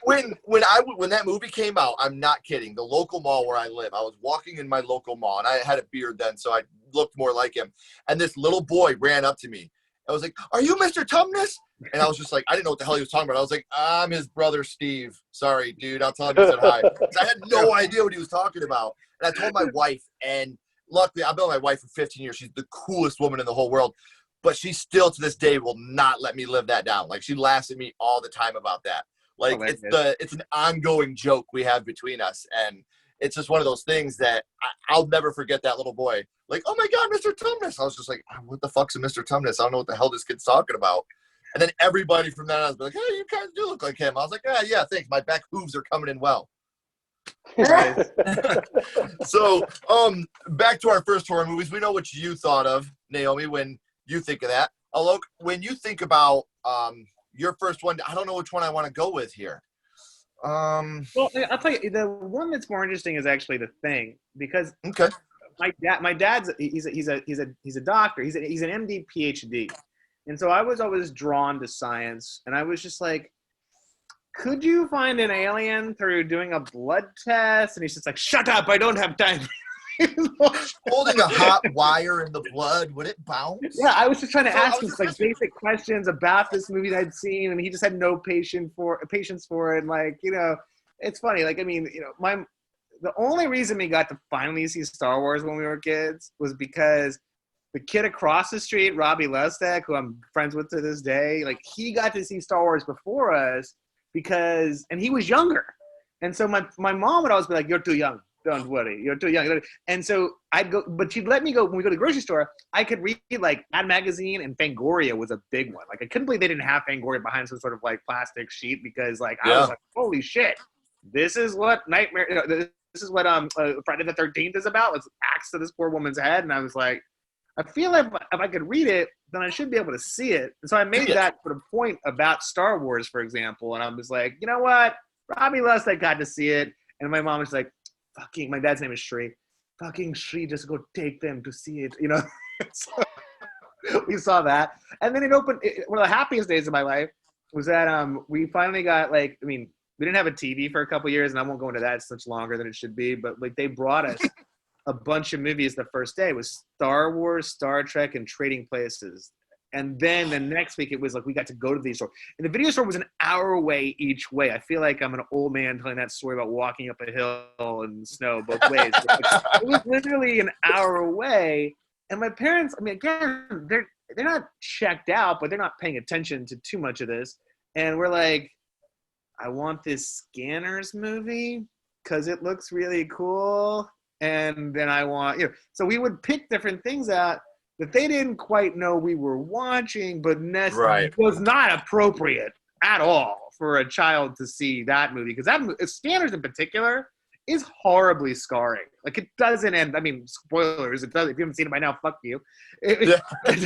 that movie came out, I'm not kidding. The local mall where I live, I was walking in my local mall, and I had a beard then, so I looked more like him. And this little boy ran up to me. I was like, "Are you Mr. Tumnus?" And I was just like, I didn't know what the hell he was talking about. I was like, "I'm his brother, Steve. Sorry, dude. I'll tell him you said hi." 'Cause I had no idea what he was talking about. And I told my wife, and luckily, I've been with my wife for 15 years. She's the coolest woman in the whole world. But she still, to this day, will not let me live that down. Like, she laughs at me all the time about that. Like, it's an ongoing joke we have between us. And it's just one of those things that I'll never forget that little boy. Like, "Oh, my God, Mr. Tumnus." I was just like, what the fuck's a Mr. Tumnus? I don't know what the hell this kid's talking about. And then everybody from that on was like, "Hey, you guys do look like him." I was like, yeah, thanks. My back hooves are coming in well. So, back to our first horror movies. We know what you thought of, Naomi, when you think of that. Alok, when you think about your first one, I don't know which one I want to go with here. Well, I'll tell you, the one that's more interesting is actually The Thing, because Okay. my dad's he's a doctor. He's an MD PhD, and so I was always drawn to science, and I was just like, could you find an alien through doing a blood test? And he's just like, "Shut up, I don't have time." Holding a hot wire in the blood, would it bounce? Yeah, I was just trying to ask him like basic questions about this movie that I'd seen, and he just had no patience for it. And like, it's funny. Like, I mean, the only reason we got to finally see Star Wars when we were kids was because the kid across the street, Robbie Lustek, who I'm friends with to this day, like, he got to see Star Wars before us and he was younger. And so my mom would always be like, "You're too young. Don't worry. You're too young." And so I'd go, but she'd let me go when we go to the grocery store. I could read like Mad Magazine, and Fangoria was a big one. Like, I couldn't believe they didn't have Fangoria behind some sort of like plastic sheet, because like I was like, holy shit, this is what Nightmare. This is what Friday the 13th is about. Let's axe to this poor woman's head. And I was like, I feel like if I could read it, then I should be able to see it. And so I made that sort of point about Star Wars, for example. And I was like, you know what? Robbie Lustek got to see it. And my mom was like, fucking, my dad's name is Shri. Fucking Shri, just go take them to see it, So we saw that. And then it opened, one of the happiest days of my life was that we finally got, like, I mean, we didn't have a TV for a couple years, and I won't go into that. It's much longer than it should be. But like, they brought us a bunch of movies the first day. It was Star Wars, Star Trek, and Trading Places. And then the next week, it was like we got to go to the store. And the video store was an hour away each way. I feel like I'm an old man telling that story about walking up a hill in the snow both ways. It was literally an hour away. And my parents, I mean, again, they're not checked out, but they're not paying attention to too much of this. And we're like, I want this Scanners movie because it looks really cool. And then I want, so we would pick different things out that they didn't quite know we were watching, but was not appropriate at all for a child to see that movie. Because Scanners in particular is horribly scarring. Like, it doesn't end. I mean, spoilers. It does. If you haven't seen it by now, fuck you. It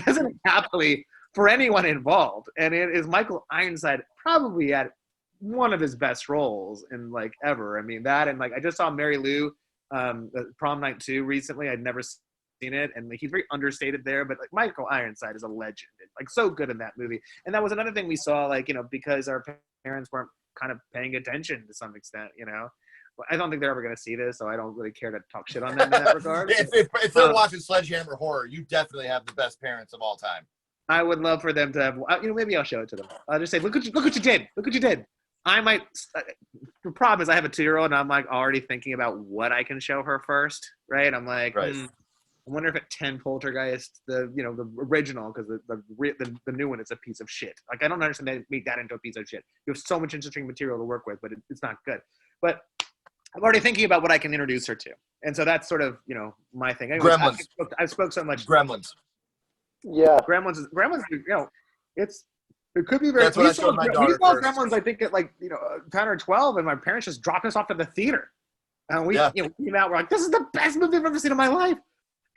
doesn't end happily for anyone involved. And it is Michael Ironside probably at one of his best roles in like ever. I mean, that, and like I just saw Mary Lou Prom Night 2 recently. I'd never seen it, and like, he's very understated there, but like Michael Ironside is a legend, and, like, so good in that movie. And that was another thing we saw, like, you know, because our parents weren't kind of paying attention to some extent, you know. I don't think they're ever going to see this, so I don't really care to talk shit on them in that regard. If they're watching Sledgehammer horror, you definitely have the best parents of all time. I would love for them to have, you know, maybe I'll show it to them. I'll just say, look what you did. Look what you did. I might, the problem is I have a 2-year-old, and I'm like already thinking about what I can show her first, right? I'm like, right. I wonder if at 10 Poltergeist, the original, because the new one is a piece of shit. Like, I don't understand they made that into a piece of shit. You have so much interesting material to work with, but it's not good. But I'm already thinking about what I can introduce her to, and so that's sort of, you know, my thing. Anyways, Gremlins. I spoke so much. Gremlins. Yeah. Gremlins. You know, it could be very. That's what I showed my daughter We saw first. Gremlins, I think, at like, you know, 10 or 12, and my parents just dropped us off to the theater, and we you know, came out. We're like, this is the best movie I've ever seen in my life.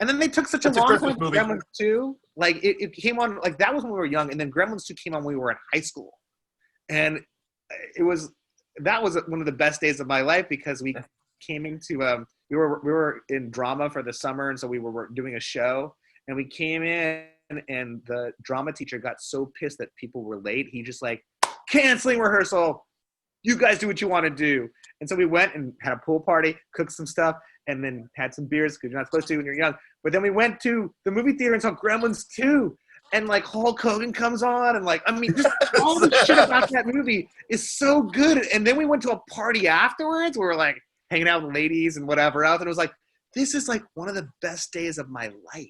And then they took such a long time. Gremlins 2, like it came on, like that was when we were young, and then Gremlins 2 came on when we were in high school, and that was one of the best days of my life, because we came into we were in drama for the summer, and so we were doing a show, and we came in, and the drama teacher got so pissed that people were late, he just like, canceling rehearsal, you guys do what you want to do. And so we went and had a pool party, cooked some stuff, and then had some beers, because you're not supposed to when you're young. But then we went to the movie theater and saw Gremlins 2, and like Hulk Hogan comes on, and like, I mean, just all the shit about that movie is so good. And then we went to a party afterwards. We were like hanging out with ladies and whatever else, and it was like, this is like one of the best days of my life.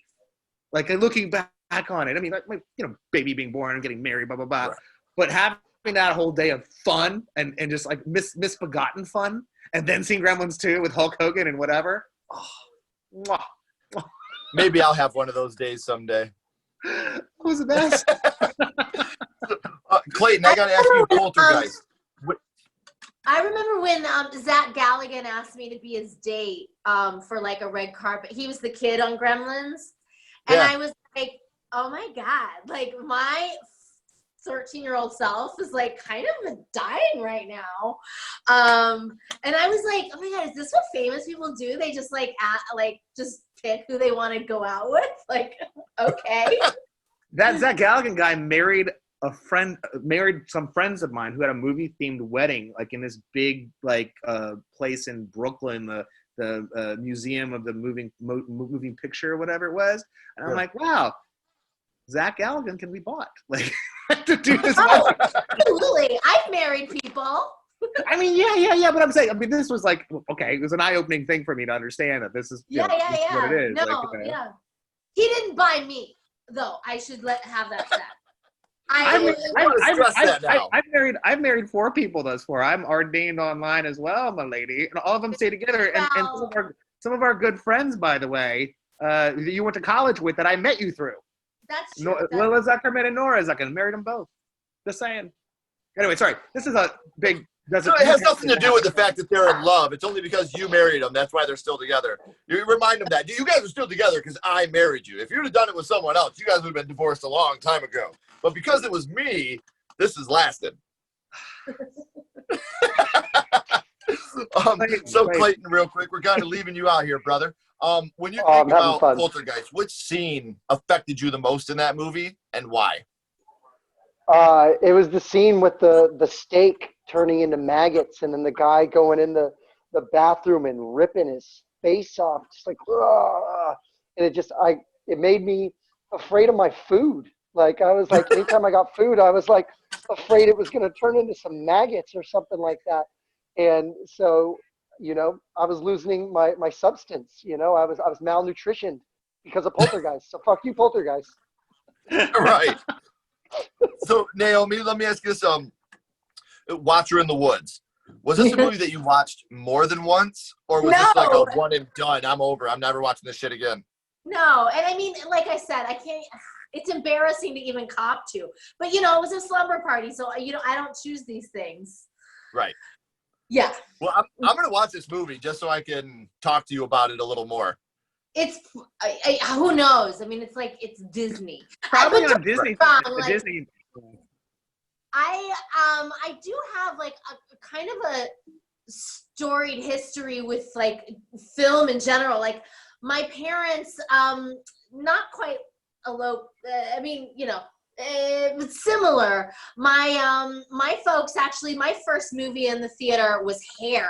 Like, looking back on it, I mean, like, my, you know, baby being born and getting married, blah blah blah. Right. But having that whole day of fun and just like misbegotten fun, and then seeing Gremlins 2 with Hulk Hogan and whatever. Oh, mwah. Maybe I'll have one of those days someday. That was the best. Clayton, I got to ask you, Poltergeist. I remember when Zach Galligan asked me to be his date for like a red carpet. He was the kid on Gremlins. And I was like, oh my God, like my 13-year-old self is like kind of dying right now. And I was like, oh my God, is this what famous people do? They just like just pick who they want to go out with? Like, okay. That Zach Galligan guy married some friends of mine who had a movie themed wedding, like in this big like place in Brooklyn, the museum of the moving picture or whatever it was. And I'm like, wow, Zach Galligan can be bought. Like, to do this. Oh, absolutely. I've married people. I mean, yeah. But I'm saying, I mean, this was like, okay, it was an eye-opening thing for me to understand that this is, this is what it is. No, like, you know. yeah. He didn't buy me, though. I should have that said. I've married 4 people thus far. I'm ordained online as well, my lady, and all of them stay together. Wow. And some of our good friends, by the way, that you went to college with, that I met you through. That's true. Lila Zuckerman and Nora Zuckerman, married them both. Just saying. Anyway, sorry. This is a big. So it has nothing to do with the fact that they're in love. It's only because you married them. That's why they're still together. You remind them that you guys are still together because I married you. If you'd have done it with someone else, you guys would have been divorced a long time ago. But because it was me, this has lasted. So Clayton, real quick, we're kind of leaving you out here, brother. When you think about Poltergeist, which scene affected you the most in that movie, and why? It was the scene with the steak turning into maggots, and then the guy going in the bathroom and ripping his face off, just like, and it made me afraid of my food. Like, I was like, anytime I got food, I was like afraid it was going to turn into some maggots or something like that. And so, you know, I was losing my substance. You know, I was malnutritioned because of Poltergeist. So fuck you, Poltergeist. Right. So Naomi, let me ask you this: Watcher in the Woods. Was this a movie that you watched more than once, or was this like a one and done? I'm over. I'm never watching this shit again. No, and I mean, like I said, I can't. It's embarrassing to even cop to, but you know, it was a slumber party, so you know, I don't choose these things. Right. Yeah. Well, I'm going to watch this movie just so I can talk to you about it a little more. It's who knows? I mean, it's Disney. Probably But on Disney. wrong, The like, Disney. I do have like a kind of a storied history with like film in general. Like my parents, not quite Alok. I mean, similar. My folks actually, my first movie in the theater was Hair.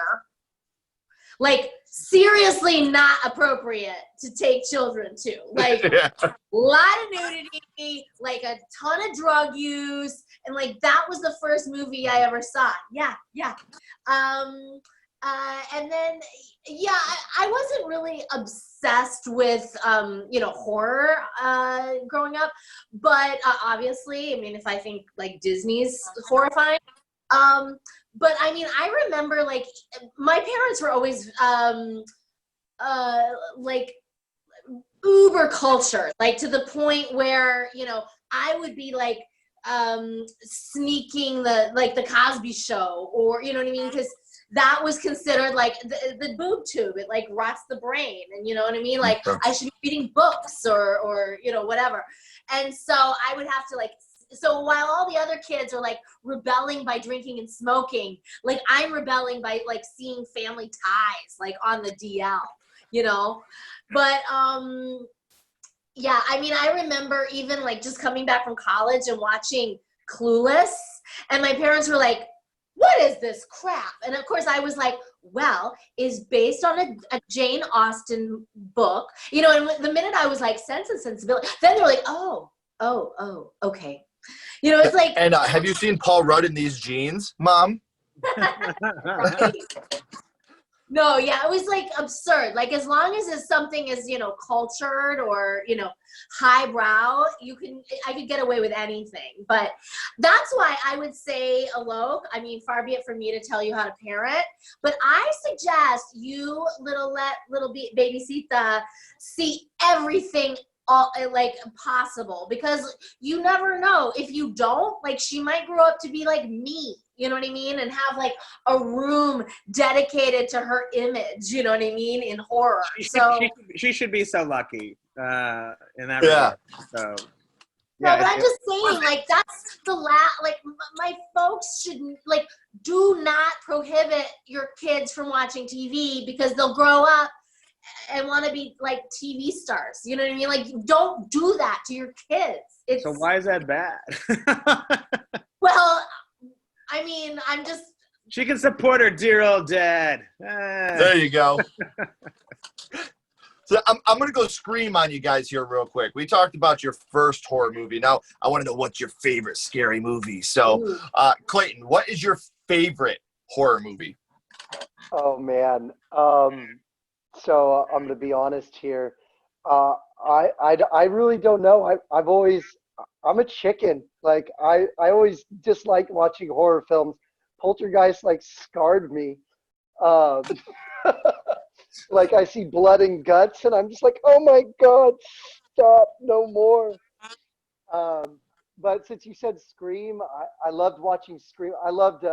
Like seriously not appropriate to take children to. Like a lot of nudity, like a ton of drug use, and like that was the first movie I ever saw. Yeah. And then I wasn't really obsessed with horror growing up, but obviously, I mean, if I think like Disney's horrifying. But I mean, I remember like my parents were always like uber culture, like to the point where I would be like sneaking the Cosby Show, or you know what I mean, because that was considered like the boob tube. It like rots the brain, and you know what I mean. Like I should be reading books or whatever. And so I would have to like. So while all the other kids are like rebelling by drinking and smoking, like I'm rebelling by like seeing Family Ties like on the DL, But I mean, I remember even like just coming back from college and watching Clueless, and my parents were like, "What is this crap?" And of course I was like, well, is based on a Jane Austen book, and the minute I was like Sense and Sensibility, then they were like, oh, okay. It's like. And have you seen Paul Rudd in these jeans, Mom? Right. No, it was like absurd. Like as long as it's something is cultured or highbrow, I could get away with anything. But that's why I would say, Alok, I mean, far be it from me to tell you how to parent, but I suggest you little baby Sita see everything like possible, because you never know. If you don't, like, she might grow up to be like me, you know what I mean, and have like a room dedicated to her image, you know what I mean, in horror. She should be so lucky in that regard. So no, but I'm just saying, like, that's the like my folks shouldn't, like, do not prohibit your kids from watching TV, because they'll grow up and want to be like TV stars. You know what I mean? Like, don't do that to your kids. So why is that bad? Well, I mean, I'm just. She can support her dear old dad. There you go. So I'm going to go Scream on you guys here real quick. We talked about your first horror movie. Now I want to know what's your favorite scary movie. So Clayton, what is your favorite horror movie? Oh man. So I'm going to be honest here. I really don't know. I'm a chicken. Like I always dislike watching horror films. Poltergeist like scarred me. Like I see blood and guts and I'm just like, oh my God, stop, no more. But since you said Scream, I loved watching Scream. I loved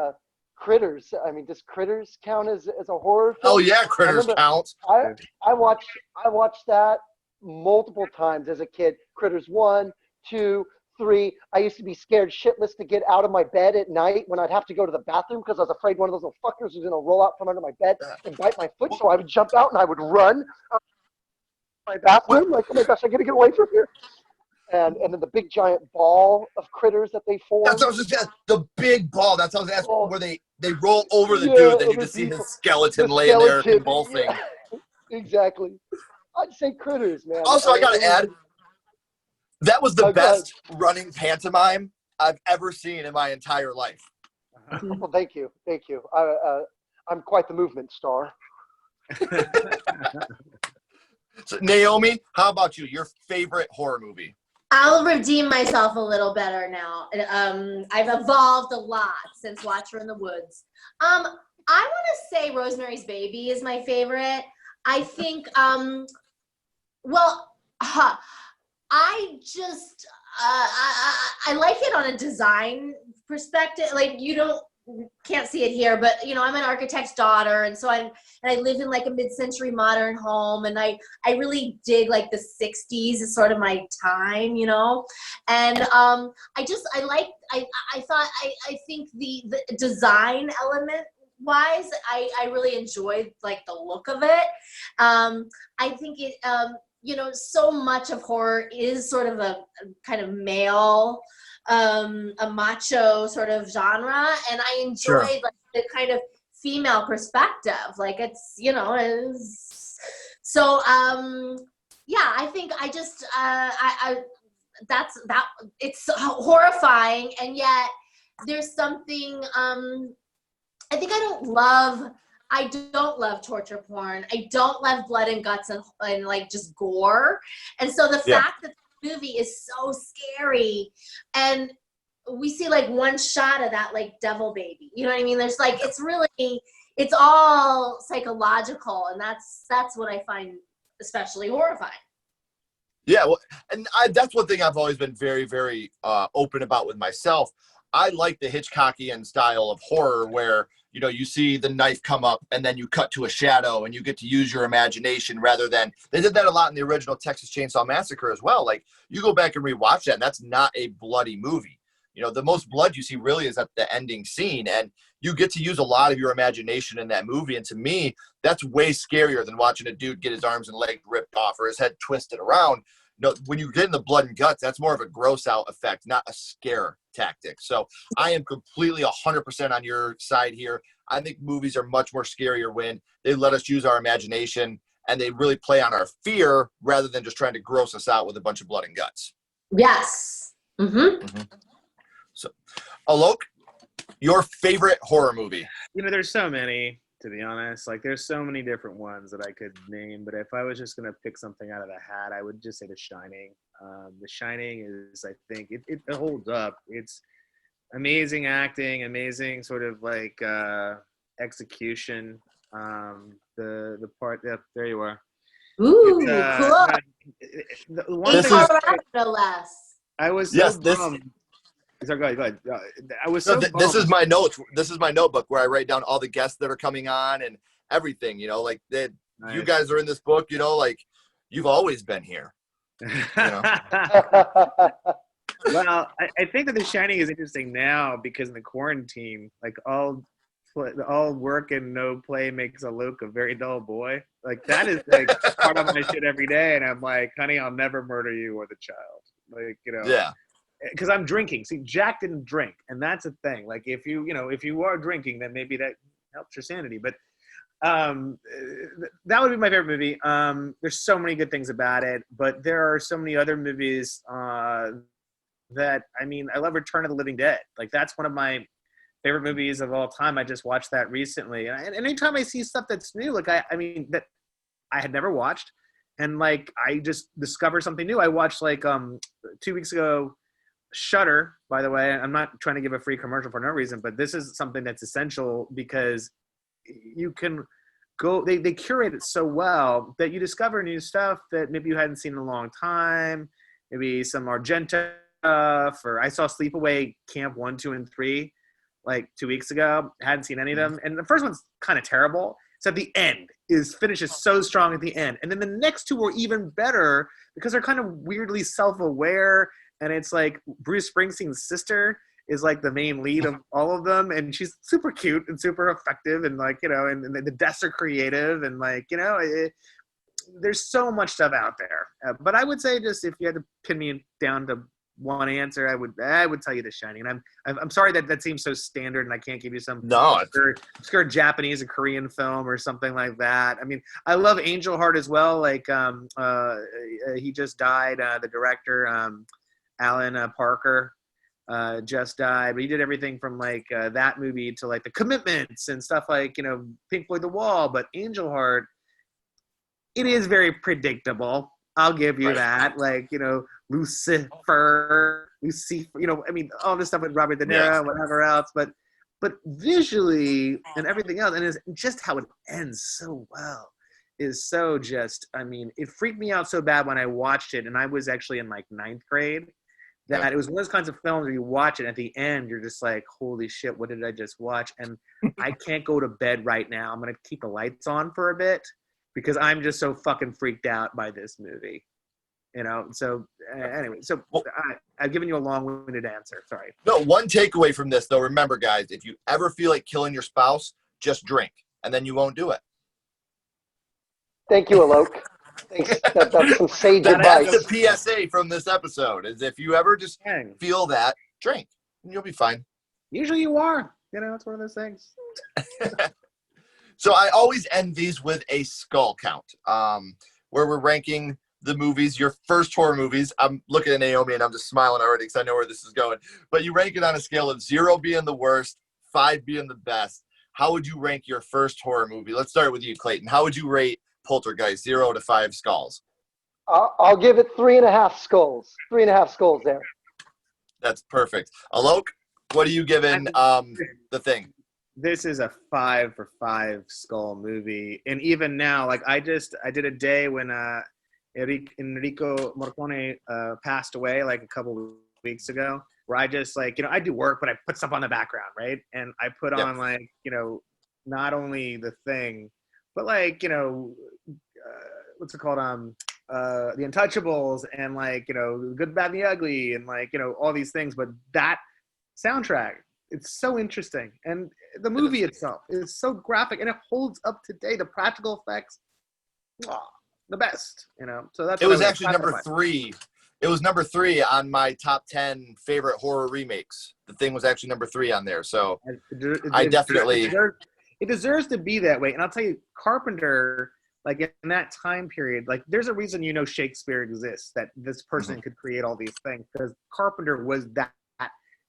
Critters. I mean, does Critters count as a horror film? Oh yeah, Critters counts. I watched that multiple times as a kid. Critters 1, 2, 3. I used to be scared shitless to get out of my bed at night when I'd have to go to the bathroom because I was afraid one of those little fuckers was gonna roll out from under my bed and bite my foot. So I would jump out and I would run out my bathroom like, oh my gosh, I gotta get away from here. And then the big giant ball of critters that they form. That's what I was just the big ball. That's what I was asking. Where they roll over the dude, then you just see his skeleton laying there convulsing. Yeah, exactly. I'd say Critters, man. Also, I gotta add, that was the best running pantomime I've ever seen in my entire life. Well, thank you. I'm quite the movement star. So, Naomi, how about you? Your favorite horror movie? I'll redeem myself a little better now. I've evolved a lot since Watcher in the Woods. I want to say Rosemary's Baby is my favorite. I think, I just, I like it on a design perspective. Like, you don't can't see it here, but I'm an architect's daughter, and so I live in like a mid-century modern home, and I really dig like the 60s is sort of my time, and I think the design element wise, I really enjoyed like the look of it. I think it so much of horror is sort of a kind of male, a macho sort of genre, and I enjoyed like the kind of female perspective. Like so yeah, I think I just it's horrifying, and yet there's something I think I don't love torture porn. I don't love blood and guts and like just gore. And so the fact that the movie is so scary, and we see like one shot of that like devil baby. You know what I mean? There's like it's all psychological, and that's what I find especially horrifying. Yeah, well, and that's one thing I've always been very, very open about with myself. I like the Hitchcockian style of horror where, you see the knife come up and then you cut to a shadow and you get to use your imagination rather than, they did that a lot in the original Texas Chainsaw Massacre as well. Like, you go back and rewatch that, and that's not a bloody movie. The most blood you see really is at the ending scene, and you get to use a lot of your imagination in that movie. And to me, that's way scarier than watching a dude get his arms and legs ripped off or his head twisted around. When you get in the blood and guts, that's more of a gross out effect, not a scare tactic. So I am completely 100% on your side here. I think movies are much more scarier when they let us use our imagination and they really play on our fear rather than just trying to gross us out with a bunch of blood and guts. Yes. Mm-hmm. So, Alok, your favorite horror movie? There's so many, to be honest. Like, there's so many different ones that I could name, but if I was just going to pick something out of the hat, I would just say The Shining. The Shining is, I think, it holds up. It's amazing acting, amazing sort of like execution. The part, there you are. Ooh, cool. In Colorado, no less. I was so bummed. Sorry, go ahead. I was so this is my notes. This is my notebook where I write down all the guests that are coming on and everything. Like that. Nice. You guys are in this book. Like you've always been here. Well, I think that The Shining is interesting now because in the quarantine, like all work and no play makes Alok a very dull boy. Like that is like part of my shit every day, and I'm like, honey, I'll never murder you or the child. Like Yeah. Because I'm drinking. See, Jack didn't drink, and that's a thing. Like if you are drinking, then maybe that helps your sanity. But that would be my favorite movie. There's so many good things about it, but there are so many other movies that I love Return of the Living Dead. Like that's one of my favorite movies of all time. I just watched that recently, and anytime I see stuff that's new, like that I had never watched, and like I just discovered something new. I watched like 2 weeks ago. Shudder, by the way, I'm not trying to give a free commercial for no reason, but this is something that's essential because you can go, they curate it so well that you discover new stuff that maybe you hadn't seen in a long time, maybe some Argento stuff, or I saw Sleepaway Camp 1, 2, and 3 like 2 weeks ago. Hadn't seen any of them. And the first one's kind of terrible. So at the end finishes so strong at the end. And then the next two were even better because they're kind of weirdly self-aware. And it's like Bruce Springsteen's sister is like the main lead of all of them. And she's super cute and super effective. And like, and the deaths are creative. And like, there's so much stuff out there. But I would say just if you had to pin me down to one answer, I would tell you The Shining. And I'm sorry that seems so standard and I can't give you some obscure Japanese or Korean film or something like that. I love Angel Heart as well. Like he just died, the director, Alan Parker just died, but he did everything from like that movie to like The Commitments and stuff like, Pink Floyd The Wall. But Angel Heart, it is very predictable. I'll give you that. Like, Lucifer, all this stuff with Robert De Niro, whatever else. But visually and everything else, and it's just how it ends so well is so just, it freaked me out so bad when I watched it, and I was actually in like 9th grade. that Yeah. it was one of those kinds of films where you watch it and at the end you're just like, holy shit, what did I just watch? And I can't go to bed right now. I'm gonna keep the lights on for a bit because I'm just so fucking freaked out by this movie. So anyway, so I've given you a long-winded answer. Sorry. No, one takeaway from this, though, remember, guys, if you ever feel like killing your spouse, just drink, and then you won't do it. Thank you, Alok. Thanks. That's some sage That advice. That's the PSA from this episode, is if you ever just feel that, drink, and you'll be fine. Usually you are. It's one of those things. So I always end these with a skull count, where we're ranking the movies, your first horror movies. I'm looking at Naomi and I'm just smiling already because I know where this is going. But you rank it on a scale of 0 being the worst, 5 being the best. How would you rank your first horror movie? Let's start with you, Clayton. How would you rate Poltergeist, 0 to 5 skulls? I'll give it 3.5 skulls. 3.5 skulls there. That's perfect. Alok, what are you giving The Thing? This is a 5 for 5 skull movie. And even now, like I did a day when Enrico Morricone passed away like a couple of weeks ago, where I just like, I do work, but I put stuff on the background, right? And I put on like, not only The Thing, but like, what's it called? The Untouchables and like, Good, Bad, and the Ugly and like, all these things. But that soundtrack, it's so interesting. And the movie itself is so graphic and it holds up today. The practical effects, the best, So that's. It was actually number 3. It was number 3 on my top 10 favorite horror remakes. The Thing was actually number 3 on there. So it deserves to be that way. And I'll tell you, Carpenter, like in that time period, like there's a reason Shakespeare exists, that this person could create all these things, because Carpenter was that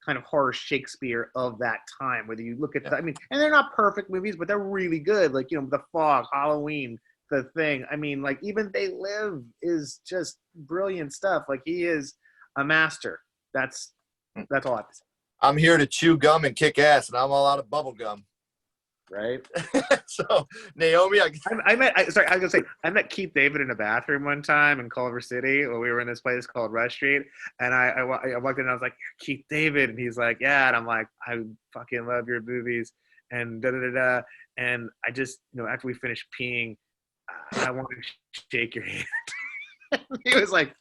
kind of horror Shakespeare of that time. Whether you look at and they're not perfect movies, but they're really good. Like, The Fog, Halloween, The Thing. I mean, like even They Live is just brilliant stuff. Like he is a master. That's all I have to say. I'm here to chew gum and kick ass, and I'm all out of bubble gum. Right. So Naomi, I met Keith David in a bathroom one time in Culver City when we were in this place called Rush Street, and I walked in and I was like, Keith David, and he's like, yeah, and I'm like, I fucking love your movies, and and I just, after we finished peeing, I want to shake your hand. He was like,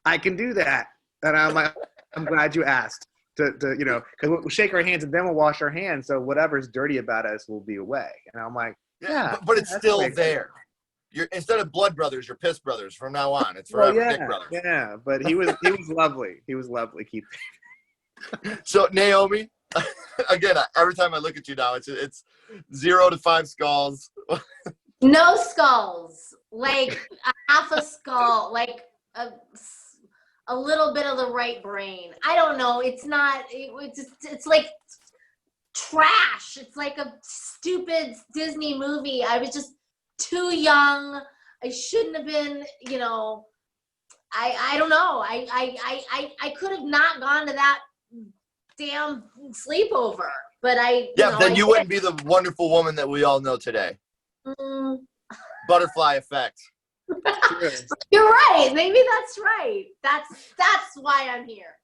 I can do that, and I'm like, I'm glad you asked. Because we'll shake our hands and then we'll wash our hands, so whatever's dirty about us will be away. And I'm like, but it's still there. You're, instead of blood brothers, you're piss brothers from now on. It's forever Dick brothers. Yeah, but he was lovely. He was lovely, Keith. So Naomi, again, every time I look at you now, it's 0 to 5 skulls. No skulls, like a half a skull, like a little bit of the right brain. I don't know. It's not. It's like trash. It's like a stupid Disney movie. I was just too young. I shouldn't have been. I don't know. I could have not gone to that damn sleepover. But then you wouldn't be the wonderful woman that we all know today. Butterfly effect. You're right. Maybe that's right. That's why I'm here.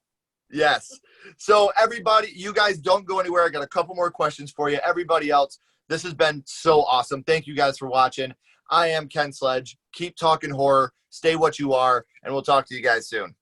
Yes. So everybody, you guys don't go anywhere. I got a couple more questions for you. Everybody else, this has been so awesome. Thank you guys for watching. I am Ken Sledge. Keep talking horror. Stay what you are, and we'll talk to you guys soon.